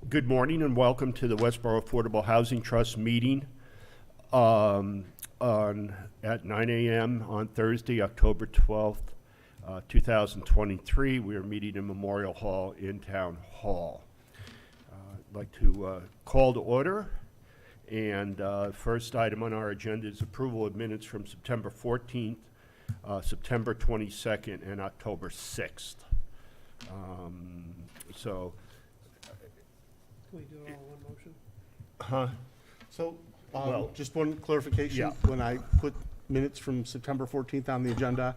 Good morning and welcome to the Westborough Affordable Housing Trust meeting at 9 a.m. on Thursday, October 12th, 2023. We are meeting in Memorial Hall in Town Hall. I'd like to call to order, and first item on our agenda is approval of minutes from September 14th, September 22nd, and October 6th. So, Can we do it all in one motion? huh? So, Well, just one clarification. yeah. When I put minutes from September 14th on the agenda,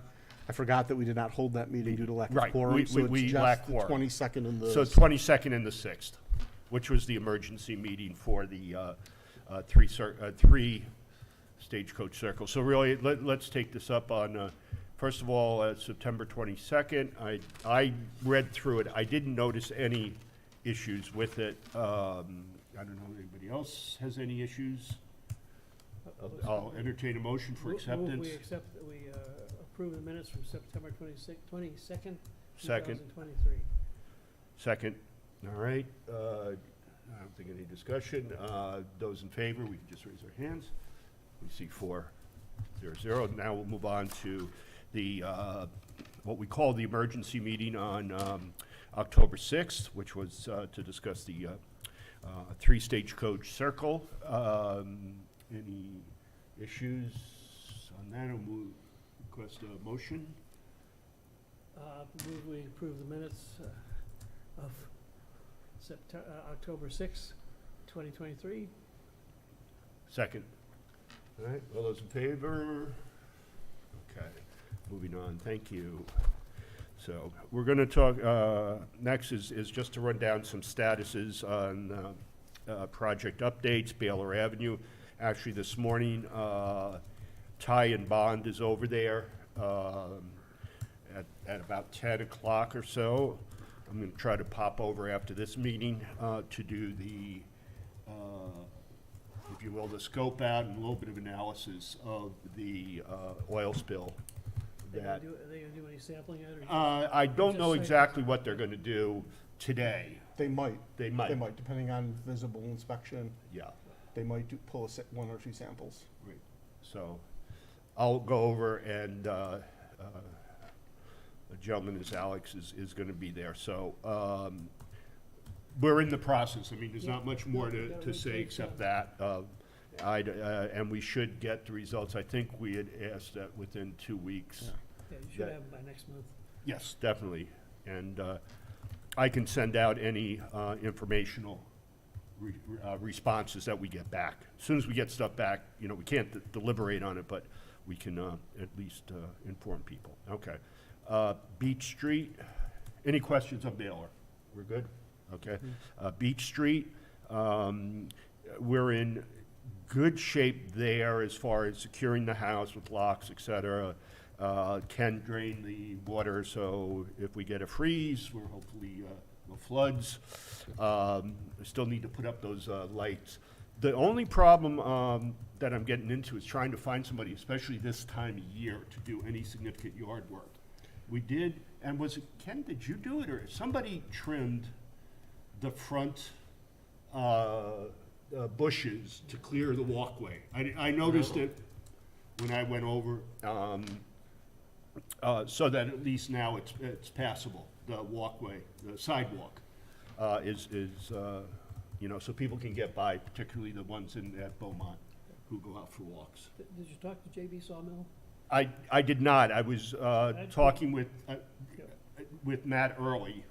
I forgot that we did not hold that meeting due to lack of Right, quorum. So we it's lack just the quorum. 22nd and the... So 22nd and the 6th, which was the emergency meeting for the three stagecoach circles. So really, let's take this up on, first of all, September 22nd. I read through it. I didn't notice any issues with it. I don't know if anybody else has any issues. I'll entertain a motion for acceptance. We accept, that we approve the minutes from September 22nd, Second. 2023. Second. All right. I don't think any discussion. Those in favor, we can just raise our hands. We see 4-0. Now we'll move on to the what we call the emergency meeting on October 6th, which was to discuss the three stagecoach circle. Any issues on that? I'll request a motion. Move we approve the minutes of October 6th, 2023. Second. All right, all those in favor? Okay, moving on, thank you. So we're going to talk, next is just to run down some statuses on project updates, Baylor Avenue. Actually, this morning, Ty and Bond is over there at about 10 o'clock or so. I'm going to try to pop over after this meeting to do the, if you will, the scope out and a little bit of analysis of the oil spill. Are they going to do any sampling yet? I don't just know say- exactly what they're going to do today. They might. They might. They might, depending on visible inspection. Yeah. They might pull one or two samples. Right. So I'll go over, and a gentleman as Alex is going to be there. So we're in the process. I mean, there's not much more to say except that. And we should get the results. I think we had asked that within 2 weeks. Yeah. Yeah, you should have them by next month. Yes, definitely. And I can send out any informational responses that we get back. As soon as we get stuff back, we can't deliberate on it, but we can at least inform people. Okay. Beach Street, any questions on Baylor? We're good? Okay. Beach Street, we're in good shape there as far as securing the house with locks, et cetera. Can drain the water, so if we get a freeze, we're hopefully no floods. We still need to put up those lights. The only problem that I'm getting into is trying to find somebody, especially this time of year, to do any significant yard work. We did, and was it, Ken, did you do it, or somebody trimmed the front bushes to clear the walkway? I noticed it when I went over, so that at least now it's passable. The walkway, the sidewalk, is so people can get by, particularly the ones at Beaumont who go out for walks. Did you talk to JB Sawmill? I did not. I was talking with Matt Early,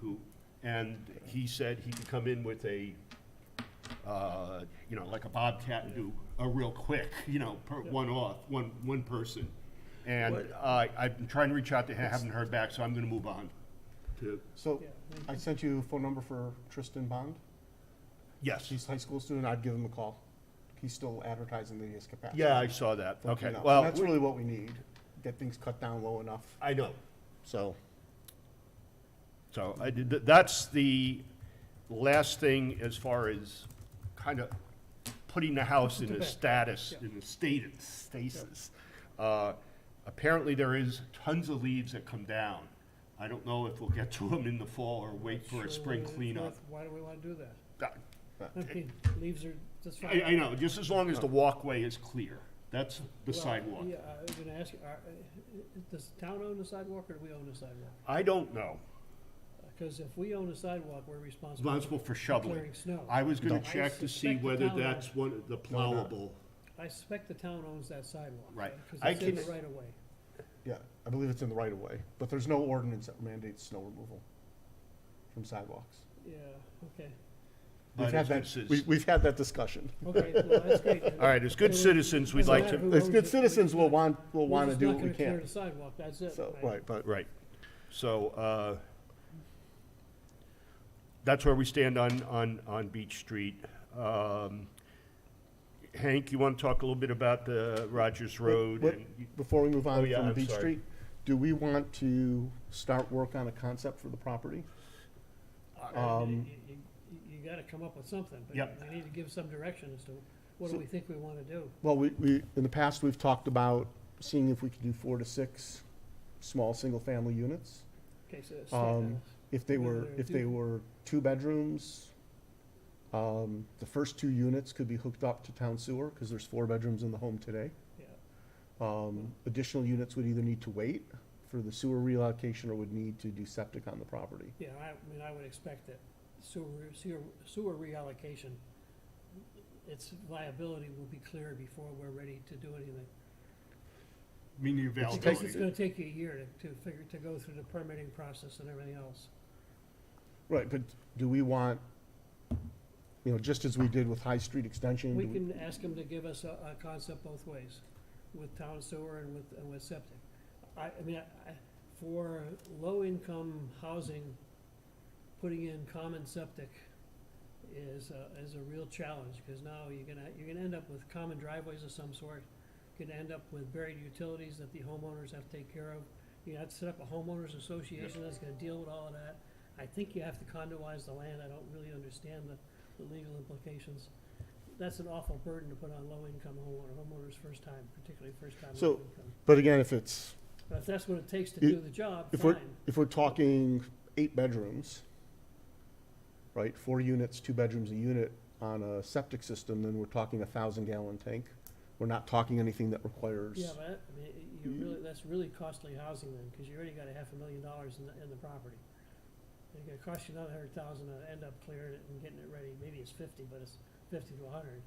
and he said he could come in with a, like a Bobcat and do a real quick, one person. And I've been trying to reach out to him, haven't heard back, so I'm going to move on. So Yeah, I sent you a phone number for Tristan Bond. Yes. He's a high school student. I'd give him a call. He's still advertising that he has capacity. Yeah, I saw that. for Okay. cleanup. Well, And that's really what we need. Get things cut down low enough. I know. So So that's the last thing as far as kind of putting the house in a status, Yeah. in a state of stasis. Apparently there is tons of leaves that come down, I don't know if we'll get to them in the fall or wait for a Sure, spring it's cleanup. worth- Why do we wanna do that? Uh, I mean, leaves are, that's fine. I know, just as long as the walkway is clear, that's the Well, sidewalk. Yeah, I was gonna ask you, does the town own the sidewalk or do we own the sidewalk? I don't know, Cause if we own the sidewalk, we're responsible responsible for shoveling. clearing snow. I was gonna No. check to see suspect the whether town that's owns- one of the No, no. plowable. I suspect the town owns that sidewalk. Right. Cause I it's in the can- right of way. Yeah, I believe it's in the right of way, but there's no ordinance that mandates snow removal from sidewalks. Yeah, okay. We've But had it's that, good citizens. we've had that discussion. Okay, well, that's great. All right, as good citizens, we'd like to, As good citizens will want to do what we We're just not gonna clear can. the sidewalk, that's it. So, right, but right. So, that's where we stand on Beach Street. Hank, you want to talk a little bit about the Rogers Road? what- and- before we move Oh, on yeah, from I'm Beach sorry. Street, do we want to start work on a concept for the property? You gotta come up with something, but Yep. we need to give some direction as to what do we think we wanna do. Well, in the past, we've talked about seeing if we could do 4 to 6 small, single-family units. Okay, so, If they Whether were, they're if they do- were 2 bedrooms, the first 2 units could be hooked up to town sewer, because there's 4 bedrooms in the home today. yeah, Additional units would either need to wait for the sewer reallocation or would need to do septic on the property. yeah, I mean, I would expect that sewer reallocation, its viability will be clear before we're ready to do anything. Meaning Because availability. it's gonna take you a year to go through the permitting process and everything else. Right, but do we want, just as we did with High Street Extension? We do can ask them to give us a concept both ways, with town sewer and with septic. I mean, for low-income housing, putting in common septic is a real challenge, because now you're gonna end up with common driveways of some sort. You're gonna end up with buried utilities that the homeowners have to take care of. You have to set up a homeowners association that's gonna deal with all of that. I think you have to condoize the land. I don't really understand the legal implications. That's an awful burden to put on low-income homeowners first time, particularly first-time So- low-income. But again, if it's, But if that's what it takes to I- do the job, if we're, fine. if we're talking 8 bedrooms, right, 4 units, 2 bedrooms a unit on a septic system, then we're talking 1,000-gallon tank. We're not talking anything that requires. Yeah, but, I mean, that's really costly housing then, because you already got $500,000 in the property. It's gonna cost you another $100,000 to end up clearing it and getting it ready. Maybe it's 50, but it's 50 to 100.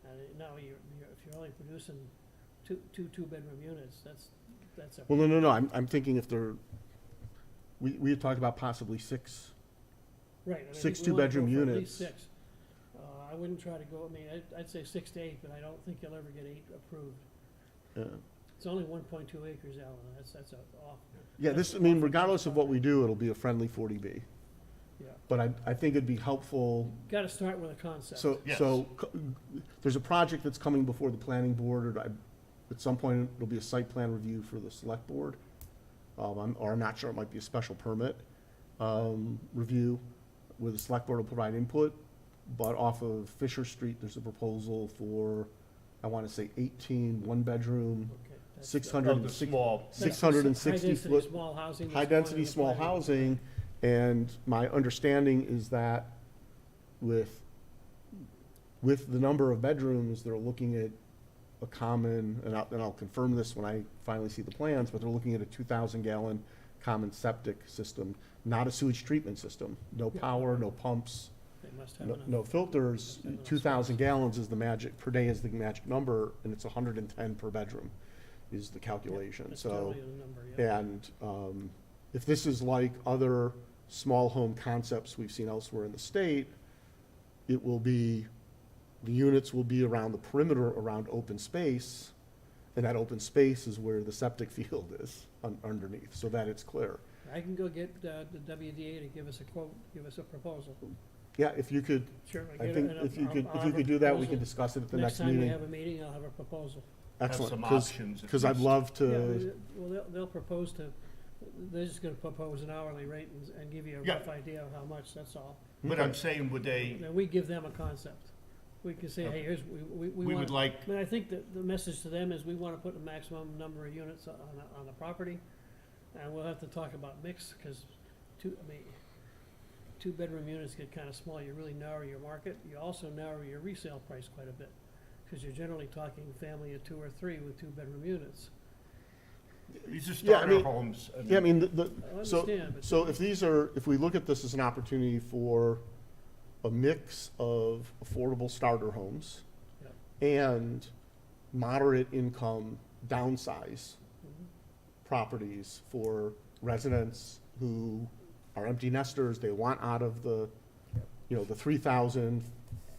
And now if you're only producing two-bedroom units, that's a. Well, no, I'm thinking if they're, we had talked about possibly 6. Right. and I 6 think we wanna go two-bedroom for at least units. 6. I wouldn't try to go, I mean, I'd say 6 to 8, but I don't think you'll ever get 8 approved. It's only 1.2 acres, Alan, that's off. Yeah, this, I mean, regardless of what we do, it'll be a friendly 40B. Yeah, But I think it'd be helpful, gotta start with a concept. Yes. there's a project that's coming before the planning board, or at some point, it'll be a site plan review for the select board. I'm not sure, it might be a special permit, review, where the select board will provide input. But off of Fisher Street, there's a proposal for, I wanna say 18 one-bedroom, Okay, that's 660 small. that's 660 high-density foot small housing. that's going high-density in the small planning. housing, and my understanding is that with the number of bedrooms, they're looking at a common, and I'll confirm this when I finally see the plans, but they're looking at a 2,000-gallon common septic system, not a sewage treatment system. No Yeah. power, no pumps, They must have no, enough. no filters. Must have enough 2,000 gallons is the magic, per day is the magic number, and it's 110 per bedroom is the calculation, That's so. totally the number, yeah. And if this is like other small home concepts we've seen elsewhere in the state, it will be, the units will be around the perimeter around open space, and that open space is where the septic field is underneath, so that it's clear. I can go get the WDA to give us a quote, give us a proposal. Yeah, if you could, Sure. I think if you could do that, we can discuss it at the next Next time we meeting. have a meeting, I'll have a proposal. Excellent, some 'cause- options at 'cause I'd least. love Yeah, to, well, they'll propose they're just gonna propose an hourly rate and give you a Yeah. rough idea of how much, that's all. But I'm saying, would they, Then we give them a concept. We can say, hey, here's, we we want. would like, I mean, I think that the message to them is we wanna put a maximum number of units on the property. And we'll have to talk about mix, because two-bedroom units get kind of small, you really narrow your market. You also narrow your resale price quite a bit, because you're generally talking family of 2 or 3 with two-bedroom units. These are Yeah, I starter mean- homes. Yeah, I mean, I so, understand, but. so if we look at this as an opportunity for a mix of affordable starter homes and moderate income downsize Mhm. properties for residents who are empty nesters, they want out of the, the 3,000,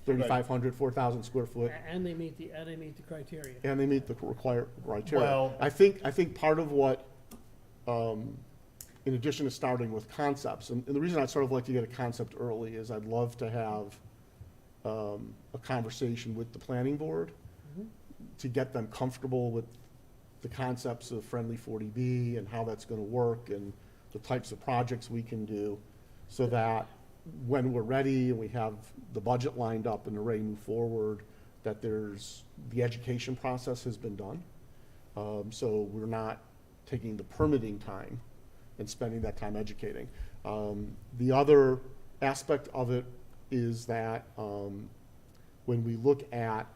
3,500, 4,000 square foot, And they meet the criteria. and they meet the required criteria. Well- I think part of what, in addition to starting with concepts, and the reason I'd sort of like to get a concept early is I'd love to have a conversation with the planning board Mhm. to get them comfortable with the concepts of friendly 40B and how that's gonna work and the types of projects we can do, so that when we're ready and we have the budget lined up and are ready to move forward, that the education process has been done. So we're not taking the permitting time and spending that time educating. The other aspect of it is that when we look at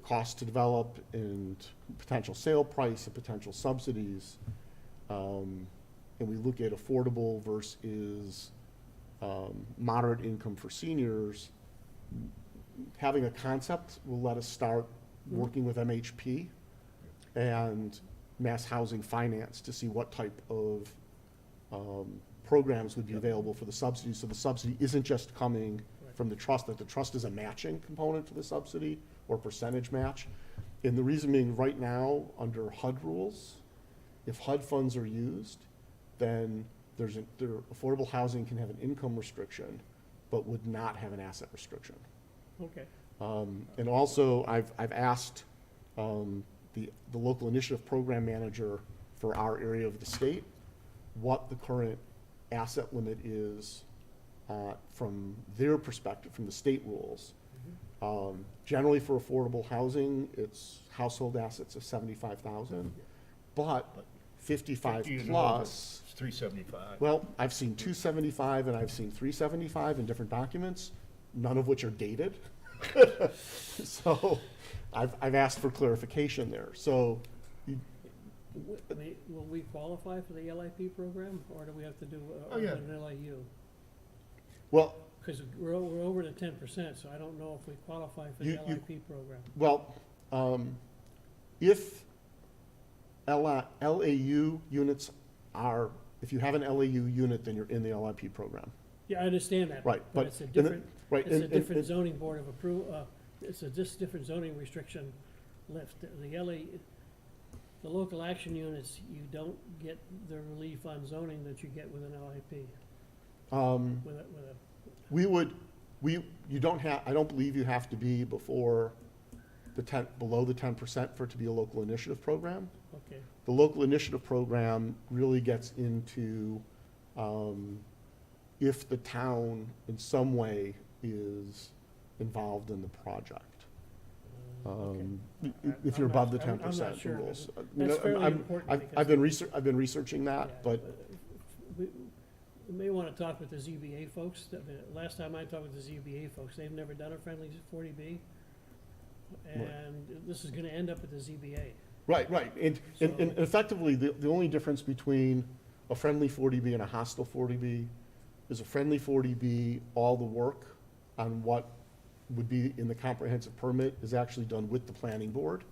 cost to develop and potential sale price and potential subsidies, and we look at affordable versus moderate income for seniors, having a concept will let us start working with MHP and Mass Housing Finance to see what type of programs would be available for the subsidy. So the subsidy isn't just coming from the trust, that the trust is a matching component to the subsidy or percentage match. And the reason being, right now, under HUD rules, if HUD funds are used, then affordable housing can have an income restriction, but would not have an asset restriction. Okay. And also, I've asked the local initiative program manager for our area of the state what the current asset limit is from their perspective, from the state rules. Generally for affordable housing, it's household assets of 75,000, but 55 50 and plus. It's 375. Well, I've seen 275 and I've seen 375 in different documents, none of which are dated. So I've asked for clarification there. So Will we qualify for the LIP program, or do we have to do Oh, yeah. an LIU? well, Because we're over the 10%, so I don't know if we qualify for the You- LIP program. well, if LAU units are, if you have an LAU unit, then you're in the LIP program. Yeah, I understand that. Right, But but it's a and the- different, Right. it's a and- different and- zoning board of approval, it's a different zoning restriction lift. The local action units, you don't get the relief on zoning that you get with an LIP, with a, you don't have, I don't believe you have to be below the 10% for it to be a local initiative program. okay, The local initiative program really gets into, if the town in some way is involved in the project. okay. If you're I'm above the not- I'm not 10% sure, but rules. That's fairly important. I've because- been researching that, Yeah, but, We may want to talk with the ZBA folks. Last time I talked with the ZBA folks, they've never done a friendly 40B. And this is going to end up at the ZBA. right. And effectively, the only difference between a friendly 40B and a hostile 40B is a friendly 40B, all the work on what would be in the comprehensive permit is actually done with the planning board.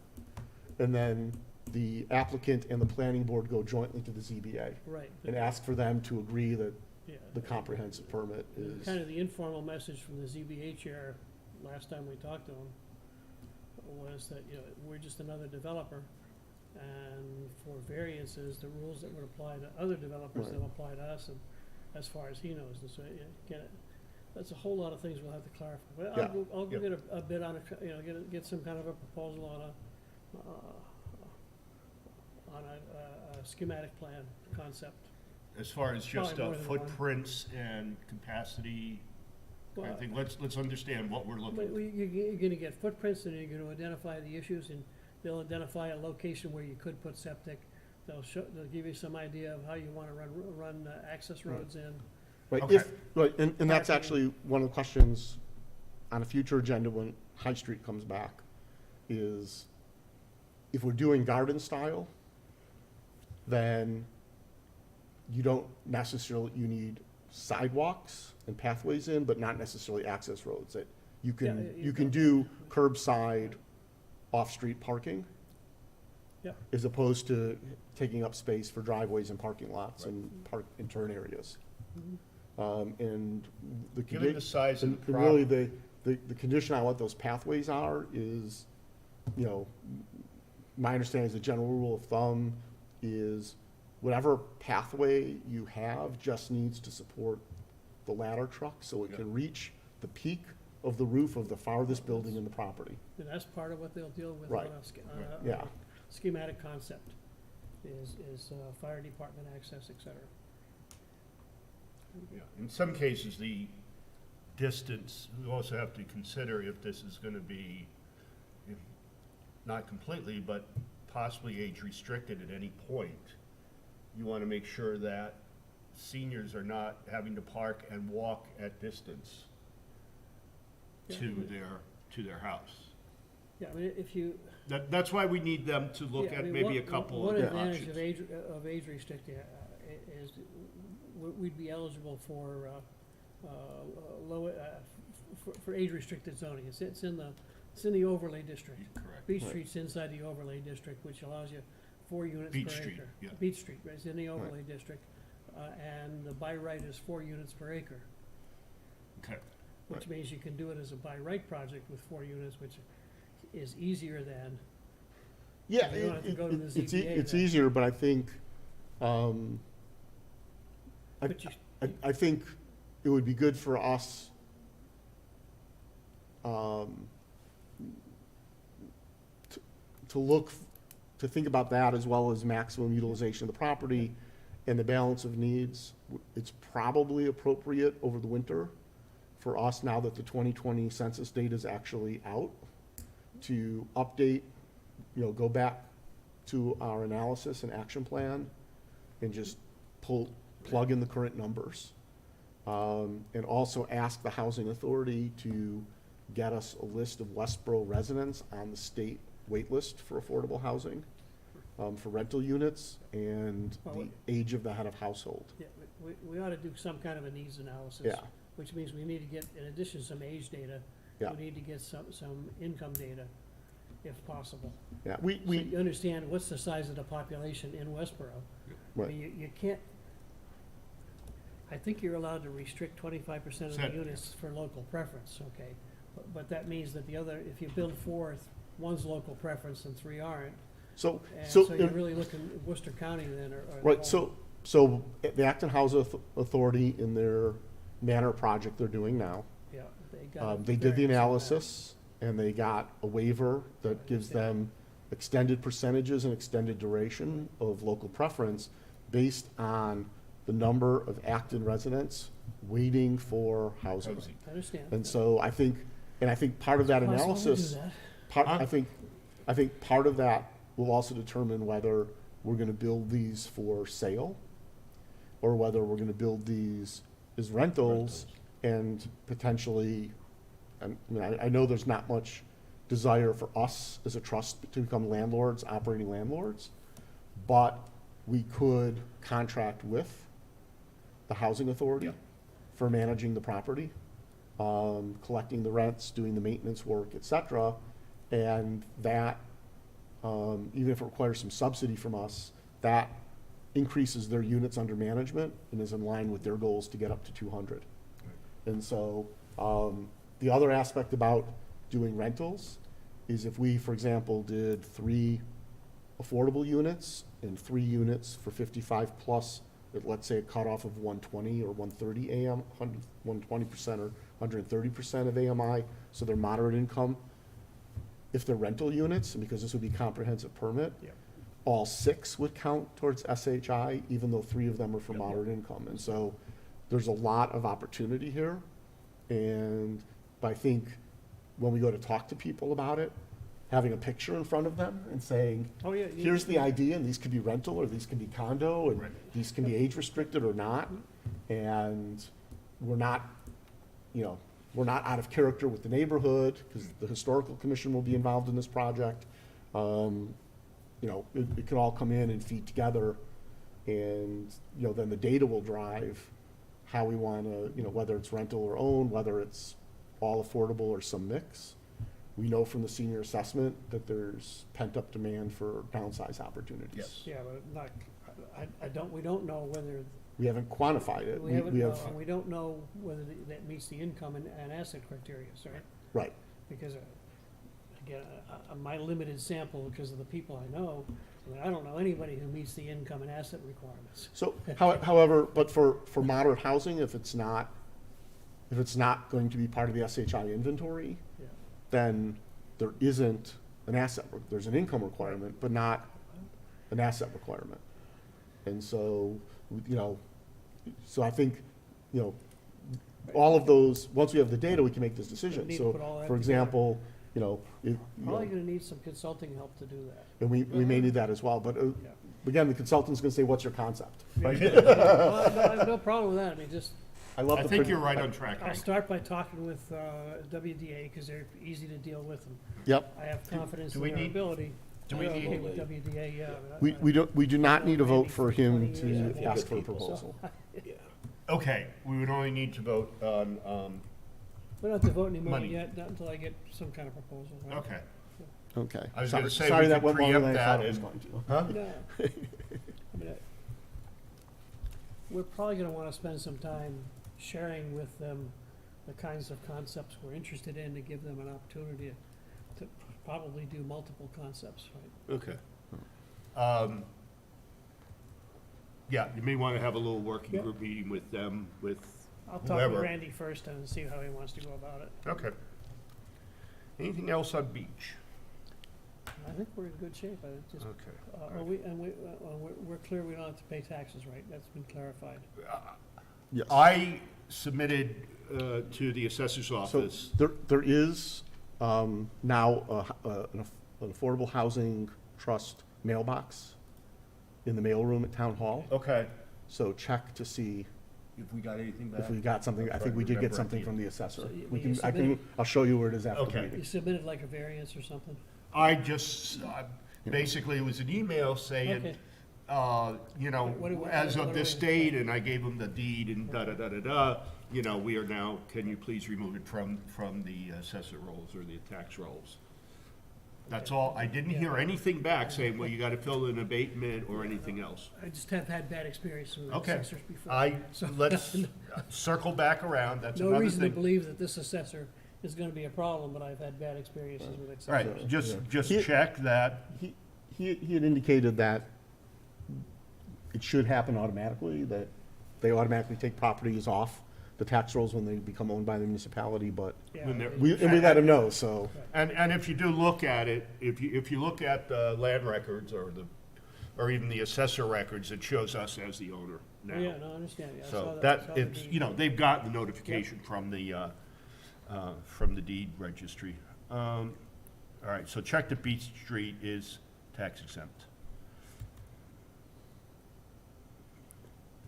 And then the applicant and the planning board go jointly to the ZBA Right. and ask for them to agree that Yeah. the comprehensive permit is. Kind of the informal message from the ZBA chair last time we talked to him was that, we're just another developer. And for variances, the rules that would apply to other developers Right. don't apply to us, and as far as he knows. And so, that's a whole lot of things we'll have to clarify. But Yeah. I'll go Yeah. get a bid on get some kind of a proposal on a schematic plan concept. As far as just Probably more than one. footprints and capacity kind of Well, thing, let's understand what we're looking But for. you're gonna get footprints, and you're gonna identify the issues, and they'll identify a location where you could put septic. They'll give you some idea of how you wanna run access roads in. Right, Okay. and that's actually one of the questions on a future agenda when High Street comes back, is if we're doing garden style, then you don't necessarily, you need sidewalks and pathways in, but not necessarily access roads. That you can, Yeah, you can do curbside, off-street parking. Yeah. As opposed to taking up space for driveways and parking lots and park and turn areas. And the. Given the size of the and really, property. the condition on what those pathways are is, you know, my understanding is the general rule of thumb is whatever pathway you have just needs to support the ladder truck so it can reach the peak of the roof of the farthest building in the property. And that's part of what they'll deal with Right. on a Yeah. schematic concept, is fire department access, et cetera. Yeah. In some cases, the distance, we also have to consider if this is gonna be, if not completely, but possibly age restricted at any point. You wanna make sure that seniors are not having to park and walk at distance to their house. Yeah, I mean, if you. That's why we need them to look Yeah, I at mean, maybe a one- couple One of advantage options. of age restricting is we'd be eligible for low, for age restricted zoning. It's in the overlay district. Correct. Beach Right. Street's inside the overlay district, which allows you 4 units per Beach acre. Street, yeah. Beach Street, right, it's in the overlay district, and the by right is 4 units per acre, Okay. which means you can do it as a by right project with 4 units, which is easier than. Yeah, You don't have to go to the it's ZBA it's then. easier, but I think, I, But you, I think it would be good for us, to look, to think about that as well as maximum utilization of the property and the balance of needs. It's probably appropriate over the winter for us, now that the 2020 census data is actually out, to update, you know, go back to our analysis and action plan and just plug in the current numbers. And also ask the housing authority to get us a list of Westborough residents on the state wait list for affordable housing, for rental units, and the age of the head of household. yeah, we ought to do some kind of a needs analysis. Yeah, Which means we need to get, in addition to some age data, Yeah. we need to get some income data, if possible. yeah, So you understand what's the size of the population in Westborough. I right, mean, you can't, I think you're allowed to restrict 25% of the Set. units for local preference, okay? But that means that the other, if you build 4, one's local preference and 3 aren't. so, And so. so you're really looking at Worcester County then, or. Right, so the Acton Housing Authority, in their Manor project they're doing now, Yeah, they got. they did the variance on that. analysis, and they got a waiver that gives them extended percentages and extended duration of local preference based on the number of Acton residents waiting for housing. Housing. I understand. And so I think part of that Possible to do analysis, that. I think part of that will also determine whether we're gonna build these for sale, or whether we're gonna build these as rentals, and potentially, I mean, I know there's not much desire for us as a trust to become landlords, operating landlords, but we could contract with the housing authority Yeah. for managing the property, collecting the rents, doing the maintenance work, et cetera. And that, even if it requires some subsidy from us, that increases their units under management and is in line with their goals to get up to 200. And so, the other aspect about doing rentals is if we, for example, did 3 affordable units and 3 units for 55 plus, at let's say a cutoff of 120 or 130 AM, 120% or 130% of AMI, so they're moderate income. If they're rental units, and because this would be comprehensive permit, Yeah. all 6 would count towards SHI, even though 3 of them are for Yeah. moderate income. And so there's a lot of opportunity here. And I think when we go to talk to people about it, having a picture in front of them and saying, Oh, yeah. here's the idea, and these could be rental, or these can be condo, and Right. these can be age restricted or not. And we're not, you know, we're not out of character with the neighborhood, because the historical commission will be involved in this project. You know, it can all come in and feed together, and, you know, then the data will drive how we wanna, you know, whether it's rental or own, whether it's all affordable or some mix. We know from the senior assessment that there's pent-up demand for downsize opportunities. Yes. Yeah, but not, we don't know whether, We haven't quantified it. we haven't, have, and we don't know whether that meets the income and asset criteria, right? right, Because, again, my limited sample, because of the people I know, I mean, I don't know anybody who meets the income and asset requirements. so, however, but for moderate housing, if it's not going to be part of the SHI inventory, Yeah. then there isn't an asset, there's an income requirement, but not an asset requirement. And so, you know, so I think, you know, all of those, once we have the data, we can make this decision. need to So, put all that for together. example, you know, Probably gonna need some consulting help to do that. and we may need that as well, but Yeah. again, the consultant's gonna say, what's your concept? Right? Well, I have no problem with that, I mean, just, I love I the. think pred- you're right on track. I'll start by talking with WDA, because they're easy to deal with, and Yep, I have confidence do in we their need- ability. do we I'm okay need- with WDA, yeah. we do not need a vote Randy for him 20 years to ago. ask for a So, proposal. Okay, we would only need to vote on, We don't have to vote anymore Money. yet, not until I get some kind of proposal, right? okay. Okay. I was Sorry- gonna say sorry we that could went longer than preempt I thought that it was and- going to. Huh? No. I mean, we're probably gonna wanna spend some time sharing with them the kinds of concepts we're interested in, to give them an opportunity to probably do multiple concepts, right? Okay. Yeah, you may want to have a little working Yeah. group meeting with them, with I'll talk whoever. with Randy first and see how he wants to go about it. Okay. Anything else on beach? I think we're in good shape, I just, Okay. we're clear we don't have to pay taxes, right? That's been clarified. Yes. I submitted to the assessor's So office. there is now an affordable housing trust mailbox in the mailroom at Town Hall. Okay. So check to see If we got anything back? if we got something. I think we did get something from the assessor. So you- We you can, I submitted- can, I'll show you where it is after the Okay. meeting. You submitted like a variance or something? I just, basically, it was an email saying, Okay. you know, What do- as what of do this we- date, and I gave them the deed and da-da-da-da-da, you know, we are now, can you please remove it from the assessor rolls or the tax rolls? That's all. I didn't hear anything back saying, well, you gotta fill in abatement or anything else. I just have had bad experiences with Okay. assessors before. So- Let's circle back around, that's No another reason to thing. believe that this assessor is gonna be a problem, but I've had bad experiences with Right, assessors. just He- check that, He had indicated that it should happen automatically, that they automatically take properties off the tax rolls when they become owned by the municipality, but Yeah, when they're- it- we let him know, so. and if you do look at it, if you look at the land records or even the assessor records, it shows us as the owner now. Oh, yeah, no, I understand, yeah. I saw So I saw that, the it's, deed. you know, they've gotten the notification from the deed registry. All right, so check that Beach Street is tax exempt.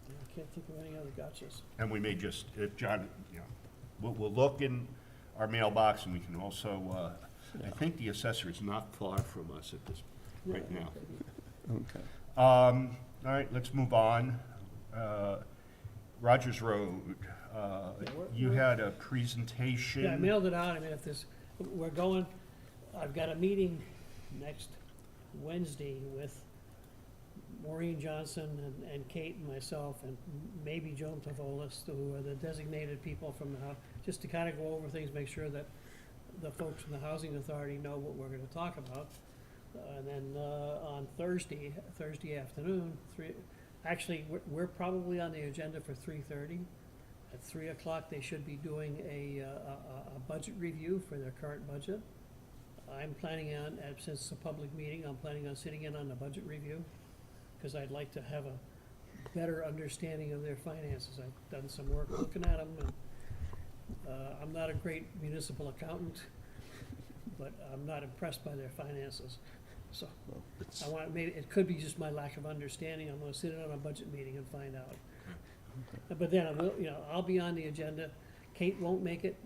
I can't think of any other gotchas. And we may just, if John, you know, we'll look in our mailbox, and we can also, I think the assessor is not far from us at this, right Yeah, now. Okay. All right, let's move on. Rogers Road, you had a presentation. Yeah, I mailed it out, I mean, if this, we're going, I've got a meeting next Wednesday with Maureen Johnson and Kate and myself, and maybe Joan Tavolas, who are the designated people from the house, just to kind of go over things, make sure that the folks from the Housing Authority know what we're gonna talk about. And then, on Thursday afternoon, actually, we're probably on the agenda for 3:30. At 3 o'clock, they should be doing a budget review for their current budget. I'm planning on, since it's a public meeting, I'm planning on sitting in on the budget review, because I'd like to have a better understanding of their finances. I've done some work looking at them, and I'm not a great municipal accountant, but I'm not impressed by their finances. So Well, it's- I want, maybe, it could be just my lack of understanding. I'm gonna sit in on a budget meeting and find out. But then I will, I'll be on the agenda. Kate won't make it.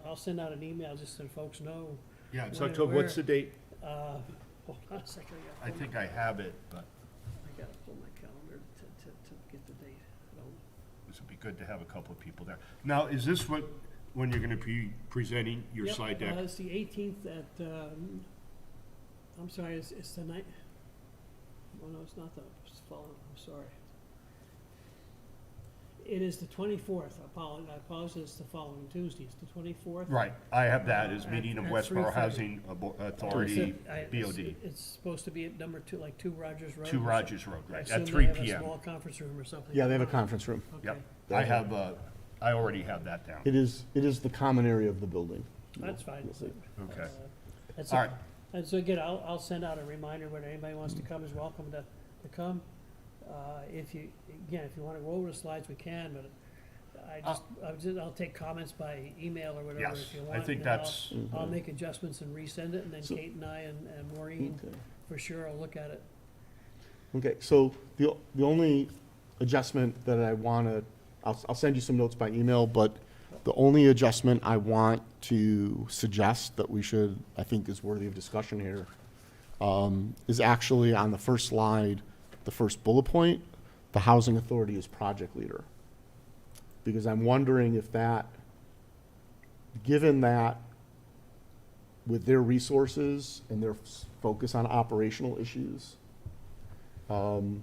I'll send out an email just so folks know. Yeah, it's When and October, what's where? the date? Hold on a second. I think I have it, but I gotta pull my calendar to get the date. I don't- this would be good to have a couple of people there. Now, is this when you're gonna be presenting your Yep, slide deck? It's the 18th at, I'm sorry, it's the night, well, no, it's not the following, I'm sorry. It is the 24th, I apologize, it's the following Tuesday, it's the 24th. Right, I have that as meeting of At Westborough 3:30. Housing Authority, BOD, It's supposed to be at number 2, like 2 Rogers Road. 2 or something. Rogers Road, I right, assume at they 3 have a PM. small conference room or something. Yeah, they have a conference room. Okay, Yep, I have, I already have that down. It is the common area of the building. that's fine. You'll see. Okay. That's All it. right, And so again, I'll send out a reminder when anybody wants to come is welcome to come. If you want to go over the slides, we can, but I'll take comments by email or whatever yes, if you want. I think and then that's, I'll make adjustments and resend it, and then So- Kate and I and Maureen Okay. for sure will look at it. Okay, so the only adjustment that I want to, I'll send you some notes by email, but the only adjustment I want to suggest that we should, I think is worthy of discussion here, is actually on the first slide, the first bullet point, the housing authority is project leader. Because I'm wondering if that, given that with their resources and their focus on operational issues, I'm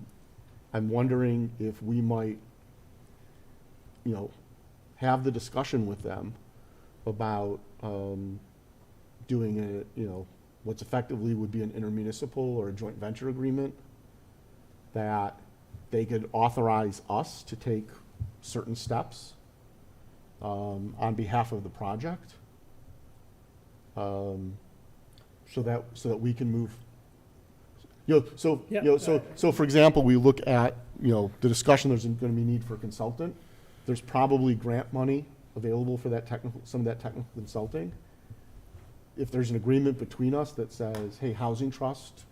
wondering if we might, have the discussion with them about doing what's effectively would be an intermunicipal or a joint venture agreement, that they could authorize us to take certain steps on behalf of the project, so that we can move. So for example, we look at the discussion. There's going to be need for a consultant. There's probably grant money available for some of that technical consulting. If there's an agreement between us that says, hey, Housing Trust,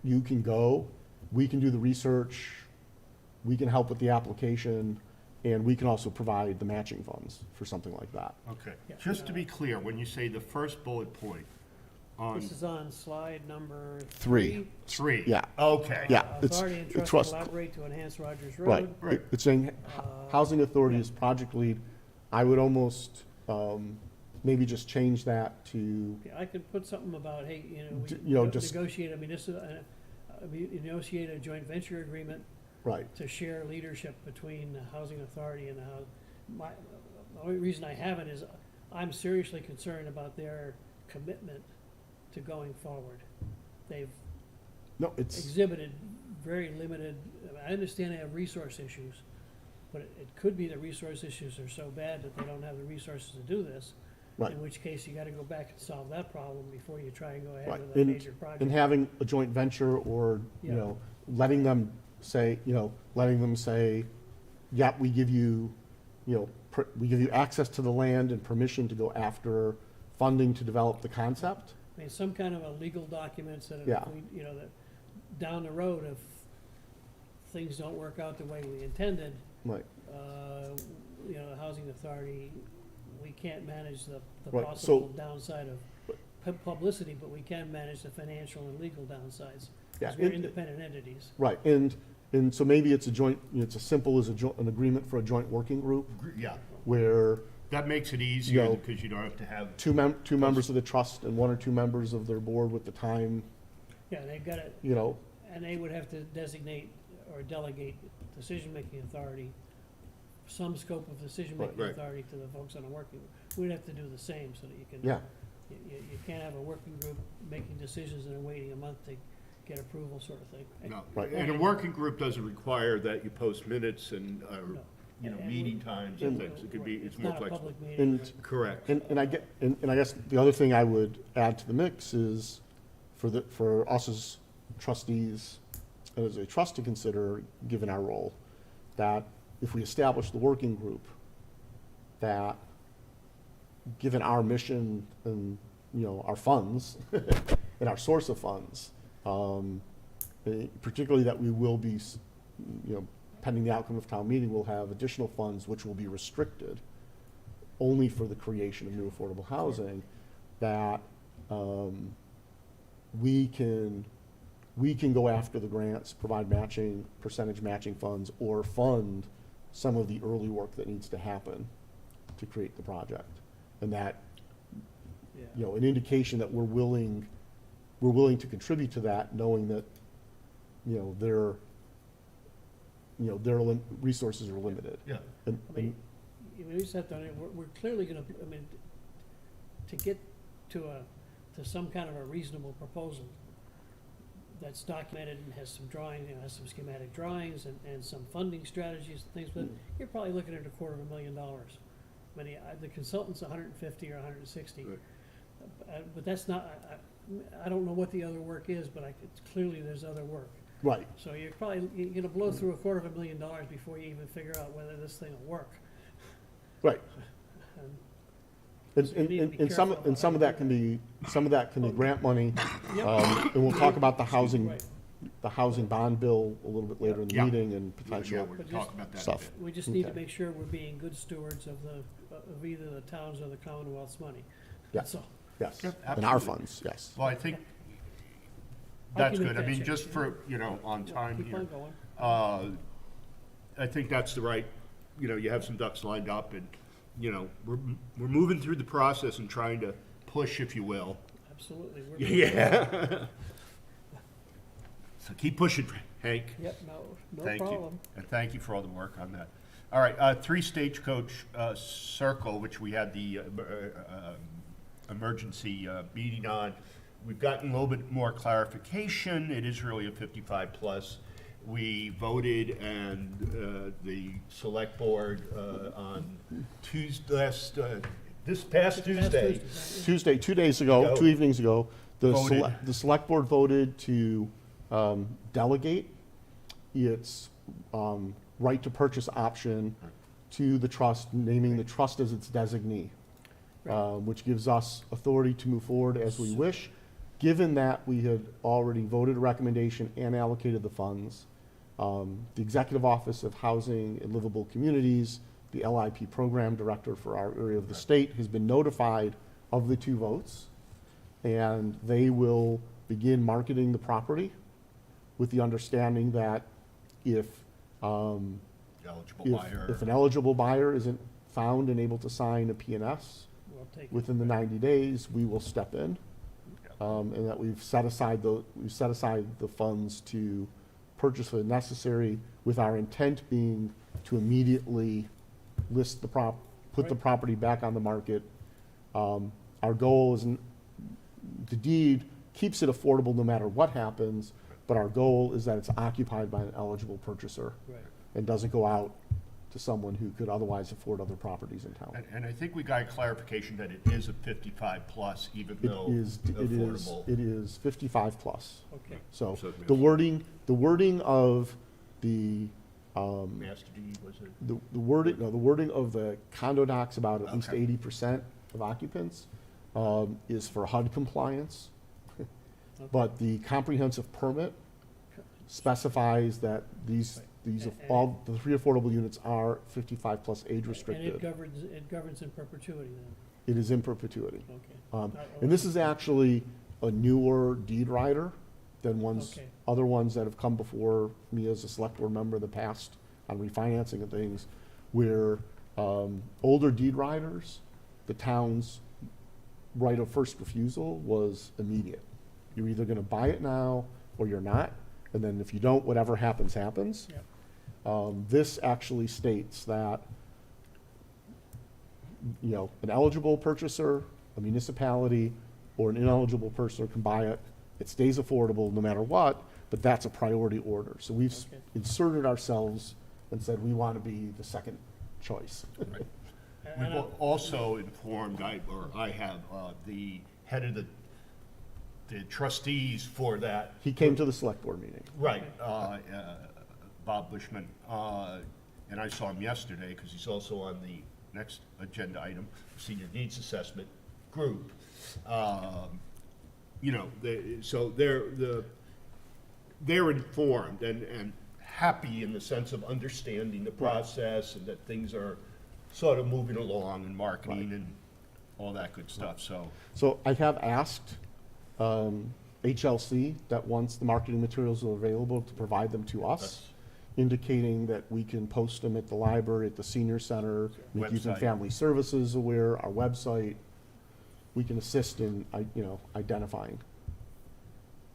you can go, we can do the research, we can help with the application, and we can also provide the matching funds for something like that. okay. Yeah. Just to be clear, when you say the first bullet point on This is on slide number 3. 3. Yeah. Okay. Yeah, it's Authority and trust- trust collaborate to enhance Rogers Road. Right. Right. It's saying Housing Authority yeah. is project lead. I would almost maybe just change that to, Yeah, I could put something about, hey, just- negotiate a joint venture agreement right, to share leadership between the housing authority and the the only reason I have it is I'm seriously concerned about their commitment to going forward. They've no, it's, exhibited very limited, I understand they have resource issues, but it could be the resource issues are so bad that they don't have the resources to do this. right. In which case, you gotta go back and solve that problem before you try and go ahead Right. with a major And project. having a joint venture or, Yeah. letting them say, yeah, we give you, we give you access to the land and permission to go after funding to develop the concept. I mean, some kind of a legal documents that if Yeah. we, that down the road, if things don't work out the way we intended, Right, the housing authority, we can't manage the Right, possible so- downside of publicity, but we can manage the financial and legal downsides. Yeah, Because we're and- independent entities. right. And so maybe it's a joint, it's as simple as an agreement for a joint working group Yeah, where that makes it easier No. because you don't have to have, two members of the trust and 1 or 2 members of their board with the time, Yeah, they've got it, and they would have to designate or delegate decision-making authority, some scope of decision-making Right. authority to the folks on a working group. We'd have to do the same so that you can. yeah, You can't have a working group making decisions and then waiting a month to get approval sort of thing. no. Right. And a working group doesn't require that you post minutes and, No. And meeting we- times and- and things. It could be, it's more not a flexible. public meeting. and, Correct. and I guess the other thing I would add to the mix is for us as trustees, as a trust to consider, given our role, that if we establish the working group, that given our mission and our funds and our source of funds. Particularly that we will be, pending the outcome of town meeting, we'll have additional funds which will be restricted only for the creation of new affordable housing, that we can go after the grants, provide percentage matching funds, or fund some of the early work that needs to happen to create the project. And that, Yeah. an indication that we're willing to contribute to that, knowing that, their resources are limited. Yeah. And, I mean, we just have to, we're clearly gonna, to get to some kind of a reasonable proposal that's documented and has some drawing, has some schematic drawings and some funding strategies and things, but you're probably looking at $250,000. I mean, the consultant's 150 or 160. Right. But that's not, I don't know what the other work is, but it's clearly there's other work. right, So you're gonna blow through $250,000 before you even figure out whether this thing will work. right. And so you need to be And some careful of that can be, grant money. And we'll talk about the housing, Right. the housing bond bill a little bit later in the Yeah. meeting and Yeah, potential. we're But talking about that. a stuff. bit. We just need to Okay. make sure we're being good stewards of either the town's or the Commonwealth's money. Yeah. That's all. Yes, Yeah, and our absolutely. funds, yes. Well, I think I that's can good. make I that mean, change, just yeah. for, on time Keep here. on going. I think that's the right, you have some ducks lined up and, we're moving through the process and trying to push, if you will. Absolutely. Yeah. So keep pushing, Hank. Yep, no Thank you. problem. And thank you for all the work on that. All right, 3 Stagecoach Circle, which we had the emergency meeting on. We've gotten a little bit more clarification. It is really a 55 plus. We voted and the select board on this past Tuesday. Tuesday, 2 days ago, Go. 2 evenings ago, Voted. the select board voted to delegate its right to purchase option to the trust, naming the trust as its designee, which gives us authority to move forward as we wish. Given that we had already voted a recommendation and allocated the funds, the Executive Office of Housing and Livable Communities, the LIP Program Director for our area of the state, has been notified of the 2 votes, and they will begin marketing the property with the understanding that if Eligible buyer. if an eligible buyer isn't found and able to sign a P&S We'll take it. within the 90 days, we will step in. And that we've set aside the funds to purchase the necessary, with our intent being to immediately list put the Right. property back on the market. Our goal is, the deed keeps it affordable no matter what happens, but our goal is that it's occupied by an eligible purchaser Right. and doesn't go out to someone who could otherwise afford other properties in town. And I think we got clarification that it is a 55 plus, even It though is, affordable. it is 55 plus. Okay. So So the wording of the, Master deed, was it? the wording of the condo docs about at least Okay. 80% of occupants is for HUD compliance. Okay. But the comprehensive permit specifies that all the 3 affordable units are 55 plus age And it restricted. governs in perpetuity then, It is in perpetuity. okay. And this is actually a newer deed rider than Okay. other ones that have come before me as a select board member in the past on refinancing and things, where older deed riders, the town's right of first refusal was immediate. You're either gonna buy it now or you're not, and then if you don't, whatever happens, happens. Yep. This actually states that, an eligible purchaser, a municipality, or an ineligible purchaser can buy it. It stays affordable no matter what, but that's a priority order. So we've Okay. inserted ourselves and said we want to be the second choice. Right. And We've also informed, I have, the head of the trustees for that. He came to the select board meeting. Right, Bob Bushman, and I saw him yesterday, because he's also on the next agenda item, Senior Needs Assessment Group. You know, so they're informed and happy in the sense of understanding the process and that things are sort of moving along and marketing and all that good stuff, so. So I have asked HLC that once the marketing materials are available to provide them to us, indicating that we can post them at the library, at the senior center, make Youth and Website. Family Services aware, our website. We can assist in, identifying.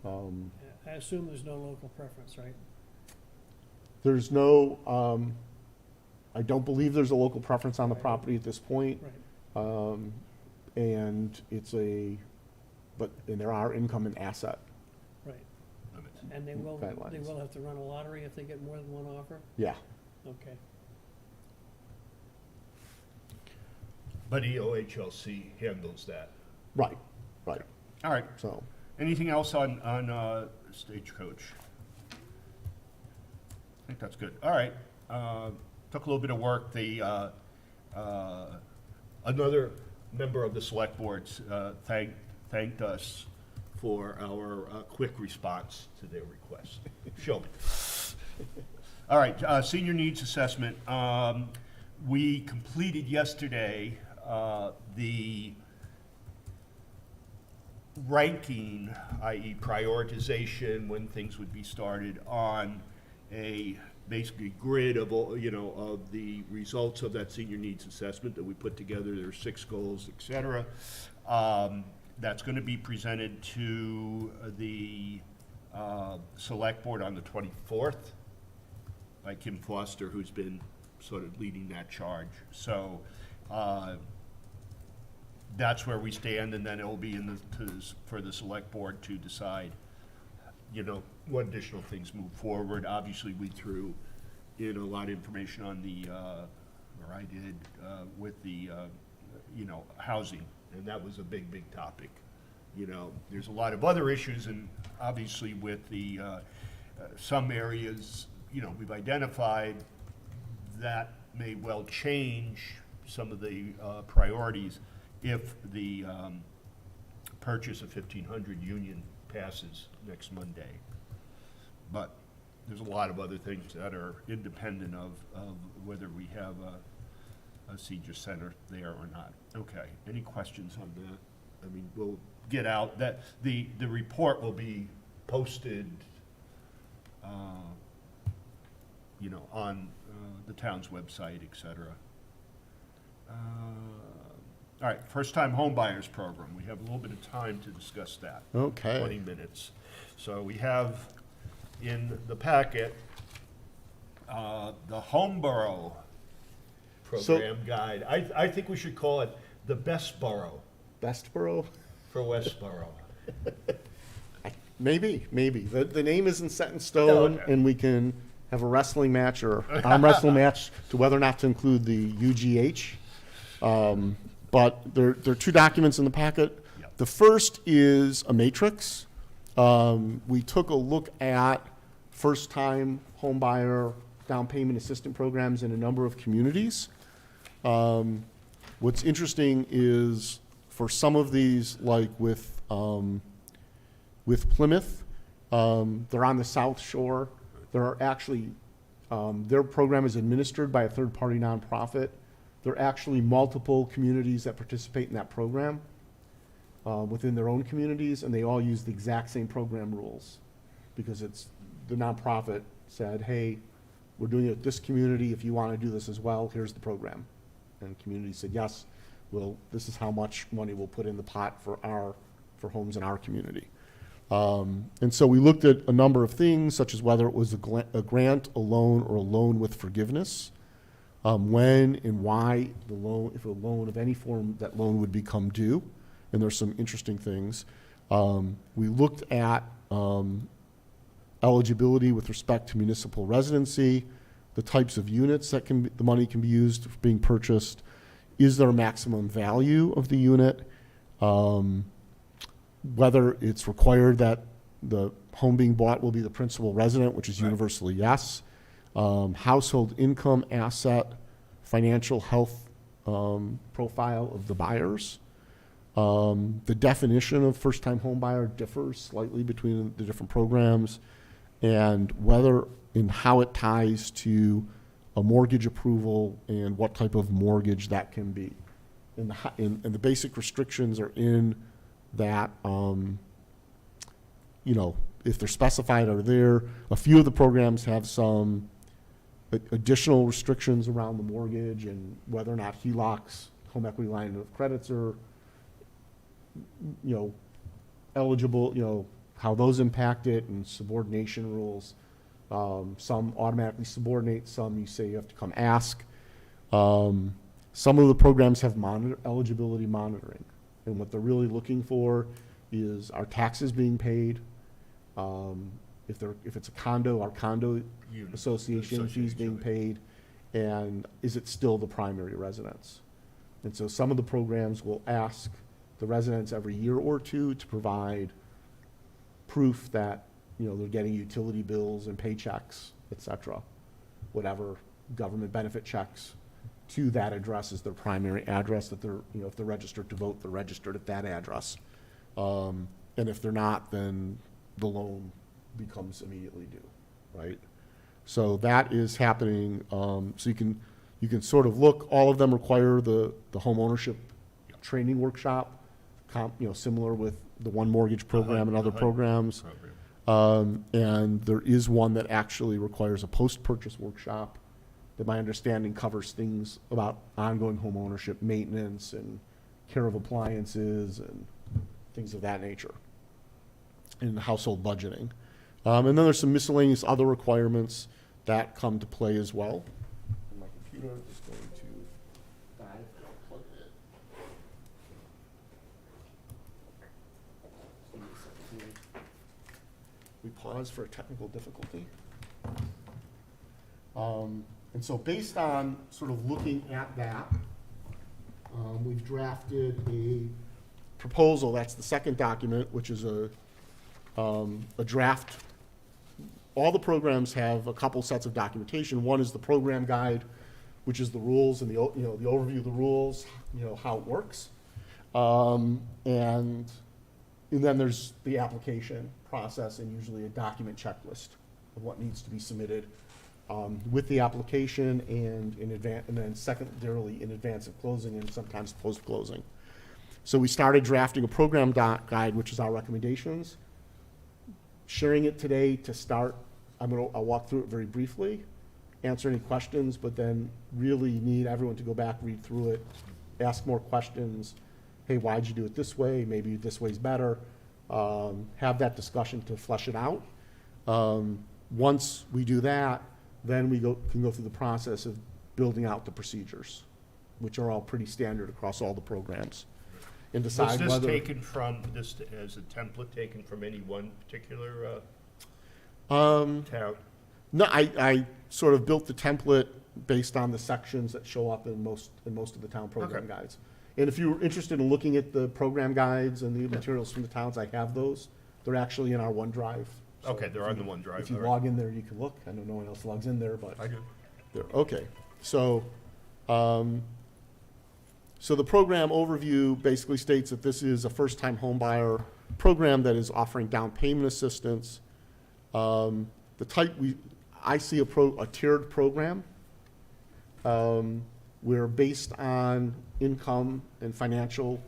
I assume there's no local preference, right? There's no, I don't believe there's a local preference on the Right. property at this point. Right. And it's and there are income and asset. Right. Limits. And they Guidelines. will have to run a lottery if they get more than one offer? Yeah. Okay. But EOHLC handles that. Right, right. All right, So, anything else on Stagecoach? I think that's good. All right, took a little bit of work. Another member of the select boards thanked us for our quick response to their request. Show me. All right, senior needs assessment. We completed yesterday the ranking, i.e. prioritization, when things would be started on a basically grid of, of the results of that senior needs assessment that we put together. There are 6 goals, et cetera. That's going to be presented to the select board on the 24th by Kim Foster, who's been sort of leading that charge. So that's where we stand, and then it will be for the select board to decide, what additional things move forward. Obviously, we threw in a lot of information on or I did, with the, housing, and that was a big, big topic. There's a lot of other issues, and obviously with the, some areas, we've identified that may well change some of the priorities if the purchase of 1500 Union passes next Monday. But there's a lot of other things that are independent of whether we have a senior center there or not. Okay, any questions on that? I mean, we'll get out, that the report will be posted, on the town's website, et cetera. All right, first-time home buyers program. We have a little bit of time to discuss that. okay. 20 minutes. So we have in the packet the Homeborough program guide. I think we should call it the Best Borough Westborough? for Westborough. Maybe. The name isn't set in stone, Okay. and we can have a wrestling match or arm wrestle match to whether or not to include the UGH. But there are 2 documents in the packet. Yep. The first is a matrix. We took a look at first-time homebuyer down payment assistance programs in a number of communities. What's interesting is for some of these, like with Plymouth, they're on the South Shore. There are actually, their program is administered by a third-party nonprofit. There are actually multiple communities that participate in that program within their own communities, and they all use the exact same program rules because it's the nonprofit said, hey, we're doing it at this community. If you want to do this as well, here's the program. And the community said, yes, this is how much money we'll put in the pot for homes in our community. And so we looked at a number of things, such as whether it was a grant, a loan, or a loan with forgiveness. When and why the loan, if a loan of any form, that loan would become due. And there's some interesting things. We looked at eligibility with respect to municipal residency, the types of units that the money can be used for being purchased. Is there a maximum value of the unit? Whether it's required that the home being bought will be the principal resident, which is Right. universally yes. Household income, asset, financial health profile of the buyers. The definition of first-time homebuyer differs slightly between the different programs, and whether and how it ties to a mortgage approval and what type of mortgage that can be. And the basic restrictions are in that, if they're specified, are there. A few of the programs have some additional restrictions around the mortgage and whether or not HELOCs, home equity line of credits, are, eligible, how those impact it, and subordination rules. Some automatically subordinate, some you say you have to come ask. Some of the programs have eligibility monitoring, and what they're really looking for is, are taxes being paid? If it's a condo, are condo association fees being paid? And is it still the primary residence? And so some of the programs will ask the residents every year or two to provide proof that, they're getting utility bills and paychecks, et cetera, whatever, government benefit checks, to that address as their primary address, that they're, if they're registered to vote, they're registered at that address. And if they're not, then the loan becomes immediately due, right? So that is happening. So you can sort of look, all of them require the home ownership training workshop, similar with the One Mortgage program and other programs. And there is one that actually requires a post-purchase workshop that, my understanding, covers things about ongoing home ownership, maintenance, and care of appliances, and things of that nature, and household budgeting. And then there's some miscellaneous other requirements that come to play as well. And my computer is going to die. I'll plug it in. Just give me a second here. We pause for a technical difficulty. And so based on sort of looking at that, we've drafted a proposal. That's the second document, which is a draft. All the programs have a couple sets of documentation. One is the program guide, which is the rules and the overview of the rules, how it works. And then there's the application process, and usually a document checklist of what needs to be submitted with the application, and in advance, and then secondarily in advance of closing, and sometimes post-closing. So we started drafting a program guide, which is our recommendations. Sharing it today to start. I'll walk through it very briefly, answer any questions, but then really need everyone to go back, read through it, ask more questions. Hey, why'd you do it this way? Maybe this way's better. Have that discussion to flesh it out. Once we do that, then we can go through the process of building out the procedures, which are all pretty standard across all the programs, and decide Was whether. this taken from, this as a template taken from any one particular Um, town? No, I sort of built the template based on the sections that show up in most of the town program Okay. guides. And if you're interested in looking at the program guides and the materials from the towns, I have those. They're actually in our OneDrive. So Okay, they're on the OneDrive. If you all right. log in there, you can look. I know no one else logs in there, but I do. there. Okay, so so the program overview basically states that this is a first-time home buyer program that is offering down payment assistance. The type I see a tiered program, where based on income and financial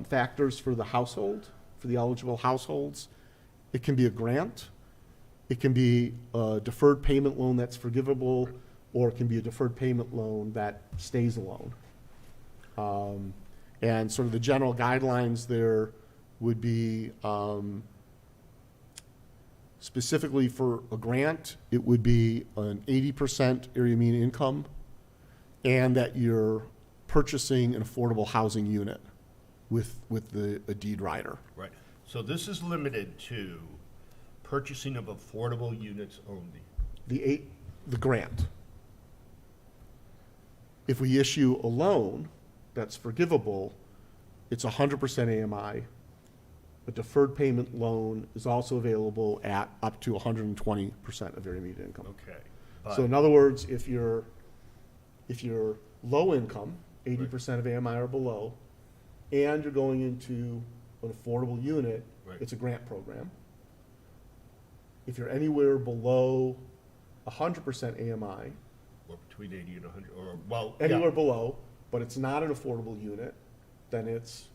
factors for the household, for the eligible households, it can be a grant, it can be a deferred payment loan that's forgivable, or it can be a deferred payment loan that stays a loan. And sort of the general guidelines there would be, specifically for a grant, it would be an 80% area median income, and that you're purchasing an affordable housing unit with a deed rider. Right. So this is limited to purchasing of affordable units only. The grant. If we issue a loan that's forgivable, it's 100% AMI. A deferred payment loan is also available at up to 120% of area median income. Okay. So in other words, if you're low income, 80% of AMI or below, and you're going into an affordable unit, Right. it's a grant program. If you're anywhere below 100% AMI, Or between 80 and 100, or, well, anywhere yeah, below, but it's not an affordable unit, then it's